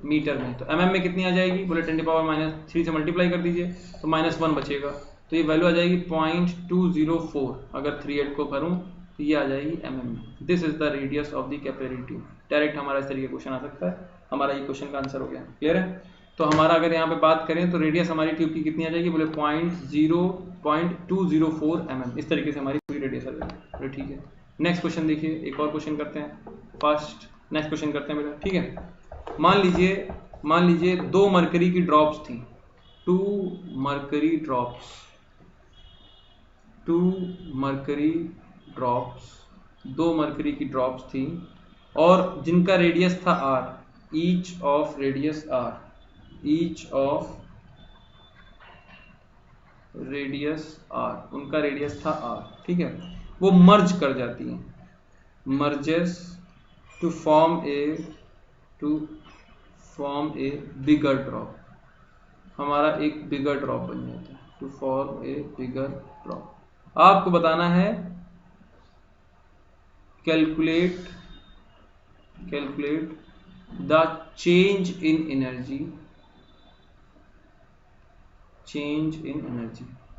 मीटर में। तो एमएम में कितनी आ जाएगी? बोले 10⁻³ से मल्टीप्लाई कर दीजिए तो -1 बचेगा, तो ये वैल्यू आ जाएगी 0.204। अगर 38 को करूँ तो ये आ जाएगी एमएम में। This is the radius of the capillary tube. Direct हमारा इस तरीके क्वेश्चन आ सकता है। हमारा ये क्वेश्चन का आंसर हो गया। क्लियर है? तो हमारा अगर यहाँ पे बात करें तो रेडियस हमारी ट्यूब की कितनी आ जाएगी? बोले 0.204 mm। इस तरीके से हमारी पूरी रेडियस आ जाएगी। ठीक है, नेक्स्ट क्वेश्चन देखिए, एक और क्वेश्चन करते हैं फास्ट। नेक्स्ट क्वेश्चन करते हैं बेटा, ठीक है। मान लीजिए 2 मरकरी की ड्रॉप्स थी, 2 मरकरी की ड्रॉप्स थी और जिनका रेडियस था r, each of radius r, उनका रेडियस था r, ठीक है। वो मर्ज कर जाती हैं, merges to form a bigger drop. हमारा एक बिगर ड्रॉप बन जाता है, to form a bigger drop. आपको बताना है calculate the change in energy.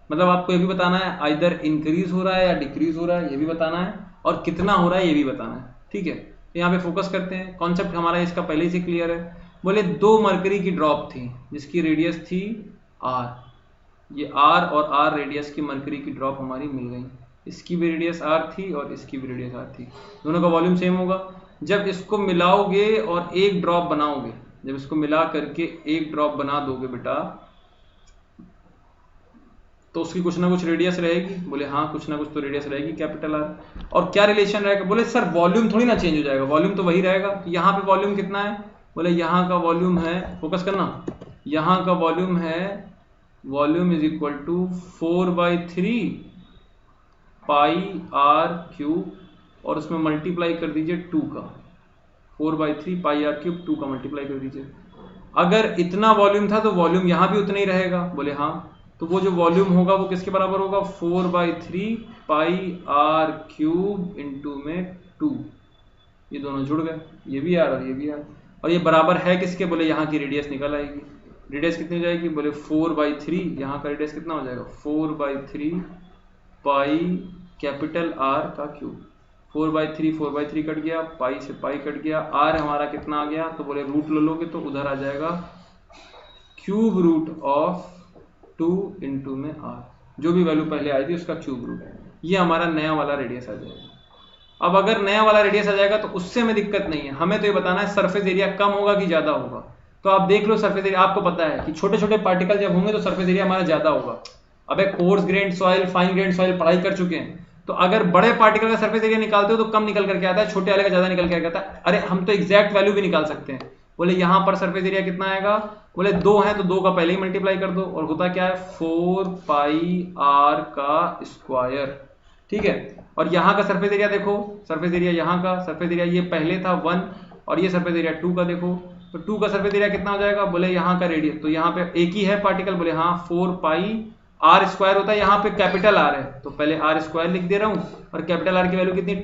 मतलब आपको ये भी बताना है आइदर इंक्रीज हो रहा है या डिक्रीज हो रहा है, ये भी बताना है, और कितना हो रहा है ये भी बताना है, ठीक है। यहाँ पे फोकस करते हैं, कॉन्सेप्ट हमारा इसका पहले से क्लियर है। बोले 2 मरकरी की ड्रॉप थी जिसकी रेडियस थी r, ये R और R रेडियस की मरकरी की ड्रॉप हमारी मिल गई। इसकी भी रेडियस R थी और इसकी भी रेडियस R थी, दोनों का वॉल्यूम सेम होगा। जब इसको मिलाओगे और एक ड्रॉप बनाओगे, जब इसको मिला करके एक ड्रॉप बना दोगे बेटा, तो उसकी कुछ ना कुछ रेडियस रहेगी। बोले हाँ, कुछ ना कुछ तो रेडियस रहेगी कैपिटल R। और क्या रिलेशन रहेगा? बोले सर वॉल्यूम थोड़ी ना चेंज हो जाएगा, वॉल्यूम तो वही रहेगा। यहाँ पे वॉल्यूम कितना है? बोले यहाँ का वॉल्यूम है, फोकस करना, यहाँ का वॉल्यूम है, volume is equal to 4/3 pi R cube, और उसमें मल्टीप्लाई कर दीजिए 2 का, 4/3 पाई R क्यूब 2 का मल्टीप्लाई कर दीजिए। अगर इतना वॉल्यूम था तो वॉल्यूम यहाँ भी उतना ही रहेगा। बोले हाँ, तो वो जो वॉल्यूम होगा वो किसके बराबर होगा? 4/3 पाई R क्यूब इंटू में 2। ये दोनों जुड़ गए, ये भी R और ये भी R, और ये बराबर है किसके? बोले यहाँ की रेडियस निकल आएगी। रेडियस कितनी हो जाएगी? बोले 4/3, यहाँ का रेडियस कितना हो जाएगा? 4/3 पाई कैपिटल R का क्यूब। 4/3 कट गया, पाई से पाई कट गया, R हमारा कितना आ गया? तो बोले रूट ले लोगे तो उधर आ जाएगा क्यूब रूट ऑफ 2 इंटू में R, जो भी वैल्यू पहले आई थी उसका क्यूब रूट। ये हमारा नया वाला रेडियस आ जाएगा। अब अगर नया वाला रेडियस आ जाएगा तो उससे हमें दिक्कत नहीं है, हमें तो ये बताना है सरफेस एरिया कम होगा कि ज्यादा होगा। तो आप देख लो सरफेस एरिया, आपको पता है कि छोटे छोटे पार्टिकल जब होंगे तो सरफेस एरिया हमारा ज्यादा होगा। अबे coarse grain soil, fine grain soil पढ़ाई कर चुके हैं, तो अगर बड़े पार्टिकल का सरफेस एरिया निकालते हो तो कम निकल करके आता है, छोटे वाले का ज्यादा निकल के आता है। अरे हम तो एग्जैक्ट वैल्यू भी निकाल सकते हैं। बोले यहाँ पर सरफेस एरिया कितना आएगा? बोले 2 है तो 2 का पहले ही मल्टीप्लाई कर दो, और होता क्या है? 4 पाई R का स्क्वायर, ठीक है। और यहाँ का सरफेस एरिया देखो, सरफेस एरिया यहाँ का सरफेस एरिया ये पहले था 1, और ये सरफेस एरिया 2 का देखो, तो 2 का सरफेस एरिया कितना हो जाएगा? बोले यहाँ का रेडियस, तो यहाँ पे एक ही है पार्टिकल, बोले हाँ 4 पाई R स्क्वायर होता है, यहाँ पे कैपिटल R है तो पहले R स्क्वायर लिख दे रहा हूँ, और कैपिटल R की वैल्यू कितनी?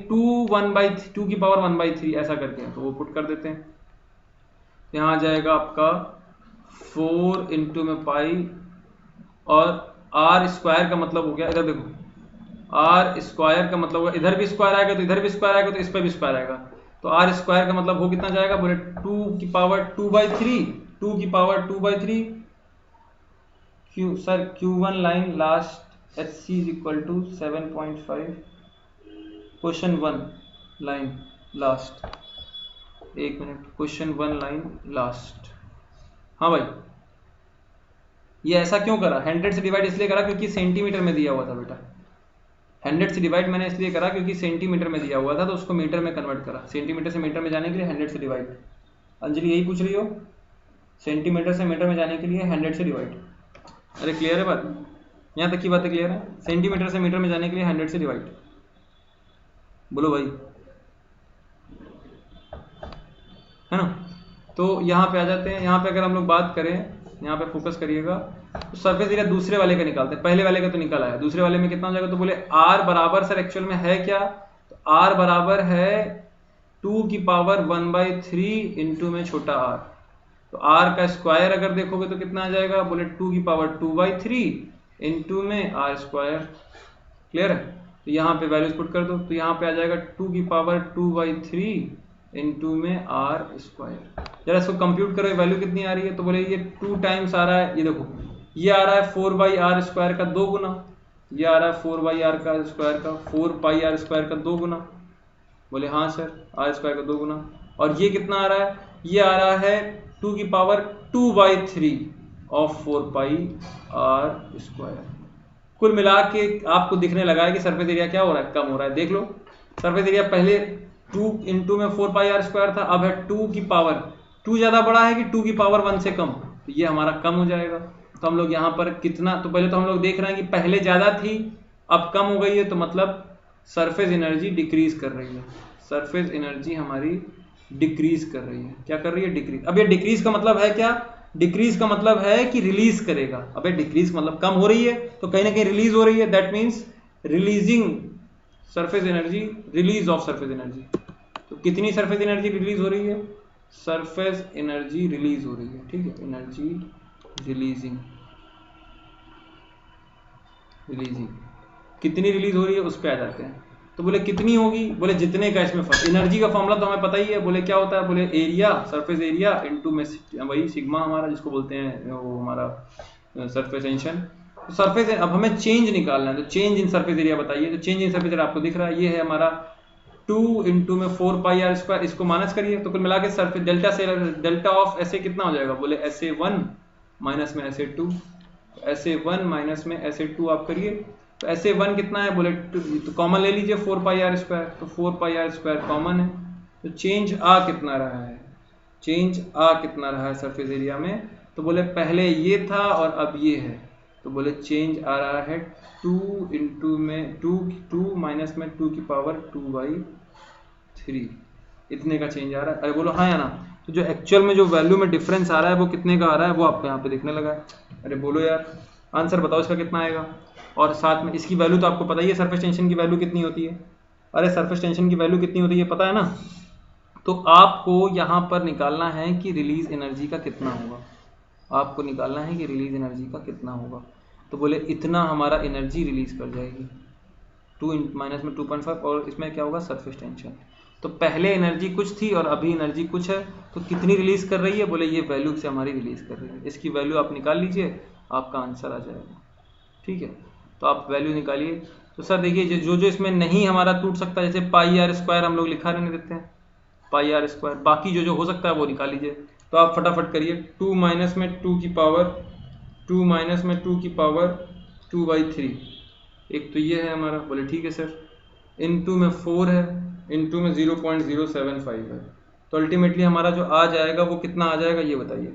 2 की पावर 1/3 ऐसा करके, तो वो पुट कर देते हैं। यहाँ आ जाएगा आपका 4 इंटू में पाई, और R स्क्वायर का मतलब हो गया, इधर देखो R स्क्वायर का मतलब होगा, इधर भी स्क्वायर आएगा तो इधर भी स्क्वायर आएगा तो इस पर भी स्क्वायर आएगा, तो R स्क्वायर का मतलब हो कितना जाएगा? बोले 2 की पावर 2/3, 2 की power 2/3 Q, sir Q1 line last HC is equal to 7.5, question 1 line last, एक मिनट, क्वेश्चन 1 लाइन लास्ट। हाँ भाई, ये ऐसा क्यों करा? 100 से डिवाइड इसलिए करा क्योंकि सेंटीमीटर में दिया हुआ था बेटा। 100 से डिवाइड मैंने इसलिए करा क्योंकि सेंटीमीटर में दिया हुआ था, तो उसको मीटर में कन्वर्ट करा। सेंटीमीटर से मीटर में जाने के लिए 100 से डिवाइड। अंजलि यही पूछ रही हो, सेंटीमीटर से मीटर में जाने के लिए 100 से डिवाइड। अरे क्लियर है बात? यहाँ तक की बातें क्लियर है? सेंटीमीटर से मीटर में जाने के लिए 100 से डिवाइड। बोलो भाई, है ना? तो यहाँ पे आ जाते हैं। यहाँ पे अगर हम लोग बात करें, यहाँ पे फोकस करिएगा, तो सरफेस एरिया दूसरे वाले का निकालते हैं। पहले वाले का तो निकल आया, दूसरे वाले में कितना हो जाएगा? तो बोले R बराबर, सर एक्चुअल में है क्या? तो R बराबर है 2 की पावर 1/3 इंटू में छोटा r, तो R का स्क्वायर अगर देखोगे तो कितना आ जाएगा? बोले 2 की पावर 2/3 इंटू में R स्क्वायर। क्लियर है? तो यहाँ पे वैल्यूज पुट कर दो, तो यहाँ पे आ जाएगा 2 की पावर 2/3 इंटू में R स्क्वायर। जरा इसको कंप्यूट करो, वैल्यू कितनी आ रही है? तो बोले ये 2 टाइम्स आ रहा है, ये देखो ये आ रहा है 4/r स्क्वायर का 2 गुना, ये आ रहा है 4/r का स्क्वायर का 4πr स्क्वायर का 2 गुना। बोले हाँ सर, r स्क्वायर का 2 गुना। और ये कितना आ रहा है? ये आ रहा है 2 की पावर 2/3 ऑफ 4πr स्क्वायर। कुल मिला के आपको दिखने लगा है कि सरफेस एरिया क्या हो रहा है? कम हो रहा है। देख लो, सरफेस एरिया पहले 2 इंटू में 4πr स्क्वायर था, अब है 2 की पावर, 2 ज़्यादा बड़ा है कि 2 की पावर 1 से कम, तो ये हमारा कम हो जाएगा। तो हम लोग यहाँ पर कितना, तो पहले तो हम लोग देख रहे हैं कि पहले ज़्यादा थी अब कम हो गई है, तो मतलब सरफेस एनर्जी डिक्रीज कर रही है। सरफेस एनर्जी हमारी डिक्रीज कर रही है। क्या कर रही है? डिक्रीज। अब ये डिक्रीज का मतलब है क्या? डिक्रीज का मतलब है कि रिलीज करेगा। अबे डिक्रीज मतलब कम हो रही है तो कहीं ना कहीं रिलीज हो रही है, that means releasing surface energy, release of surface energy. तो कितनी सरफेस एनर्जी रिलीज हो रही है? सरफेस एनर्जी रिलीज हो रही है, ठीक है, एनर्जी रिलीजिंग, रिलीजिंग कितनी रिलीज हो रही है उस पर आ जाते हैं। तो बोले कितनी होगी? बोले जितने का इसमें फर्क। एनर्जी का फॉर्मूला तो हमें पता ही है, बोले क्या होता है? बोले एरिया, सरफेस एरिया इनटू में वही सिग्मा हमारा जिसको बोलते हैं वो हमारा सरफेस टेंशन, तो सरफेस, अब हमें चेंज निकालना है, तो चेंज इन सरफेस एरिया बताइए। तो चेंज इन सरफेस एरिया आपको दिख रहा है, ये है हमारा 2 इंटू में 4 पाई आर स्क्वायर, इसको माइनस करिए तो कुल मिला के सरफेस डेल्टा से डेल्टा ऑफ ऐसे कितना हो जाएगा, बोले ऐसे 1 माइनस में ऐसे 2, ऐसे 1 माइनस में ऐसे 2 आप करिए, तो ऐसे 1 कितना है, बोले 2, तो कॉमन ले लीजिए 4 पाई आर स्क्वायर, तो 4 पाई आर स्क्वायर कॉमन है, तो चेंज आ कितना रहा है, चेंज आ कितना रहा है सरफेस एरिया में, तो बोले पहले ये था और अब ये है, तो बोले चेंज आ रहा है 2 इंटू में 2 माइनस में 2 की पावर 2/3, इतने का चेंज आ रहा है। अरे बोलो हाँ या ना। तो जो एक्चुअल में जो वैल्यू में डिफरेंस आ रहा है वो कितने का आ रहा है, वो आपको यहाँ पे दिखने लगा है। अरे बोलो यार, आंसर बताओ इसका कितना आएगा। और साथ में इसकी वैल्यू तो आपको पता ही है, सरफेस टेंशन की वैल्यू कितनी होती है। अरे सरफेस टेंशन की वैल्यू कितनी होती है पता है ना। तो आपको यहाँ पर निकालना है कि रिलीज एनर्जी का कितना होगा, आपको निकालना है कि रिलीज एनर्जी का कितना होगा। तो बोले इतना हमारा एनर्जी रिलीज कर जाएगी, 2 माइनस में 2.5, और इसमें क्या होगा, सरफेस टेंशन। तो पहले एनर्जी कुछ थी और अभी एनर्जी कुछ है, तो कितनी रिलीज कर रही है, बोले ये वैल्यू से हमारी रिलीज कर रही है। इसकी वैल्यू आप निकाल लीजिए, आपका आंसर आ जाएगा। ठीक है, तो आप वैल्यू निकालिए। तो सर देखिए जो जो इसमें नहीं हमारा टूट सकता, जैसे पाई आर स्क्वायर हम लोग लिखा रहने देते हैं, पाई आर स्क्वायर, बाकी जो जो हो सकता है वो निकाल लीजिए। तो आप फटाफट करिए, 2 माइनस में 2 की पावर 2 माइनस में 2 की पावर 2/3, एक तो ये है हमारा, बोले ठीक है सर, इनटू में 4 है, इनटू में 0.075 है, तो अल्टीमेटली हमारा जो आ जाएगा वो कितना आ जाएगा ये बताइए,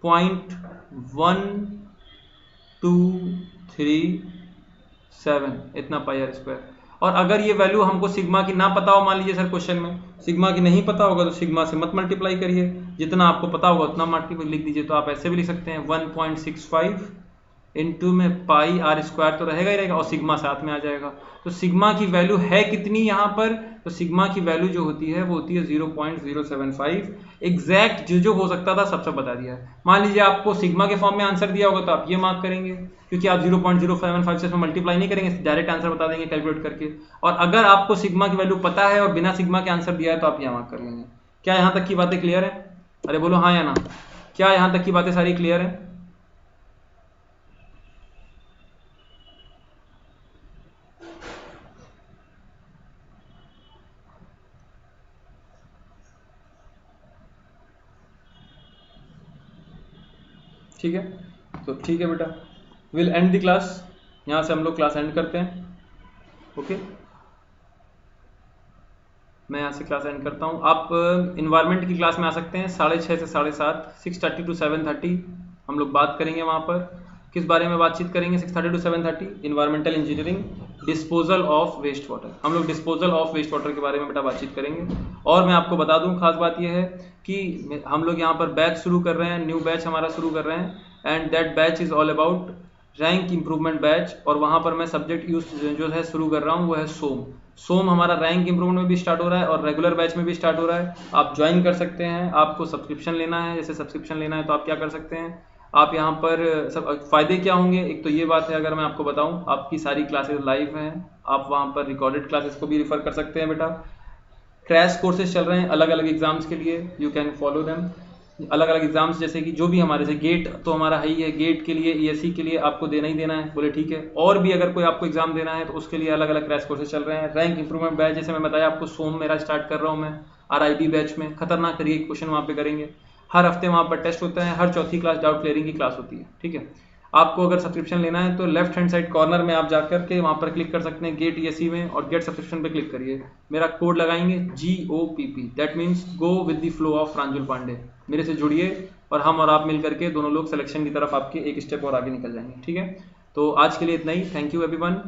0.1237, इतना पाई आर स्क्वायर। और अगर ये वैल्यू हमको सिग्मा की ना पता हो, मान लीजिए सर क्वेश्चन में सिग्मा की नहीं पता होगा, तो सिग्मा से मत मल्टीप्लाई करिए, जितना आपको पता होगा उतना मल्टीप्लाई लिख दीजिए। तो आप ऐसे भी लिख सकते हैं 1.65 इंटू में पाई आर स्क्वायर तो रहेगा ही रहेगा, और सिग्मा साथ में आ जाएगा। तो सिग्मा की वैल्यू है कितनी यहाँ पर, तो सिग्मा की वैल्यू जो होती है वो होती है 0.075। एग्जैक्ट जो जो हो सकता था सब बता दिया है। मान लीजिए आपको सिग्मा के फॉर्म में आंसर दिया होगा तो आप ये मार्क करेंगे, क्योंकि आप 0.075 से मल्टीप्लाई नहीं करेंगे, डायरेक्ट आंसर बता देंगे कैलकुलेट करके। और अगर आपको सिग्मा की वैल्यू पता है और बिना सिग्मा के आंसर दिया है तो आप यहाँ मार्क कर लेंगे। क्या यहाँ तक की बातें क्लियर है? अरे बोलो हाँ या ना। क्या यहाँ तक की बातें सारी क्लियर है? ठीक है, तो ठीक है बेटा, विल एंड द क्लास, यहाँ से हम लोग क्लास एंड करते हैं। ओके, मैं यहाँ से क्लास एंड करता हूँ। आप इन्वायरमेंट की क्लास में आ सकते हैं 6:30 से 7:30, 6:30 to 7:30 हम लोग बात करेंगे। वहाँ पर किस बारे में बातचीत करेंगे? 6:30 to 7:30 environmental engineering, disposal of waste water. हम लोग डिस्पोजल ऑफ वेस्ट वाटर के बारे में बेटा बातचीत करेंगे। और मैं आपको बता दूं, खास बात यह है कि हम लोग यहाँ पर बैच शुरू कर रहे हैं, न्यू बैच हमारा शुरू कर रहे हैं, and that batch is all about rank improvement batch. और वहाँ पर मैं सब्जेक्ट यूज जो है शुरू कर रहा हूँ वो है सोम हमारा रैंक इंप्रूवमेंट में भी स्टार्ट हो रहा है और रेगुलर बैच में भी स्टार्ट हो रहा है। आप ज्वाइन कर सकते हैं। आपको सब्सक्रिप्शन लेना है, जैसे सब्सक्रिप्शन लेना है तो आप क्या कर सकते हैं, आप यहाँ पर सब फ़ायदे क्या होंगे। एक तो ये बात है, अगर मैं आपको बताऊँ, आपकी सारी क्लासेस लाइव हैं, आप वहाँ पर रिकॉर्डेड क्लासेस को भी रिफ़र कर सकते हैं बेटा। क्रैश कोर्सेज चल रहे हैं अलग अलग एग्जाम्स के लिए, यू कैन फॉलो देम। अलग अलग एग्जाम्स जैसे कि जो भी हमारे से गेट तो हमारा है ही है, गेट के लिए ईएससी के लिए आपको देना ही देना है, बोले ठीक है। और भी अगर कोई आपको एग्जाम देना है तो उसके लिए अलग अलग क्रैश कोर्सेज चल रहे हैं। रैंक इंप्रूवमेंट बैच जैसे मैं बताया आपको, सोम मेरा स्टार्ट कर रहा हूँ मैं, RIB बैच में खतरनाक तरीके के क्वेश्चन वहाँ पे करेंगे। हर हफ्ते वहाँ पर टेस्ट होता है, हर चौथी क्लास डाउट क्लियरिंग की क्लास होती है। ठीक है, आपको अगर सब्सक्रिप्शन लेना है तो लेफ्ट हैंड साइड कॉर्नर में आप जाकर के वहाँ पर क्लिक कर सकते हैं गेट ईएससी में, और गेट सब्सक्रिप्शन पे क्लिक करिए। मेरा कोड लगाएंगे GOPP, that means go with the flow of Pranjal Pandey. मेरे से जुड़िए और हम और आप मिल करके दोनों लोग सिलेक्शन की तरफ आपके एक स्टेप और आगे निकल जाएंगे। ठीक है, तो आज के लिए इतना ही। Thank you everyone.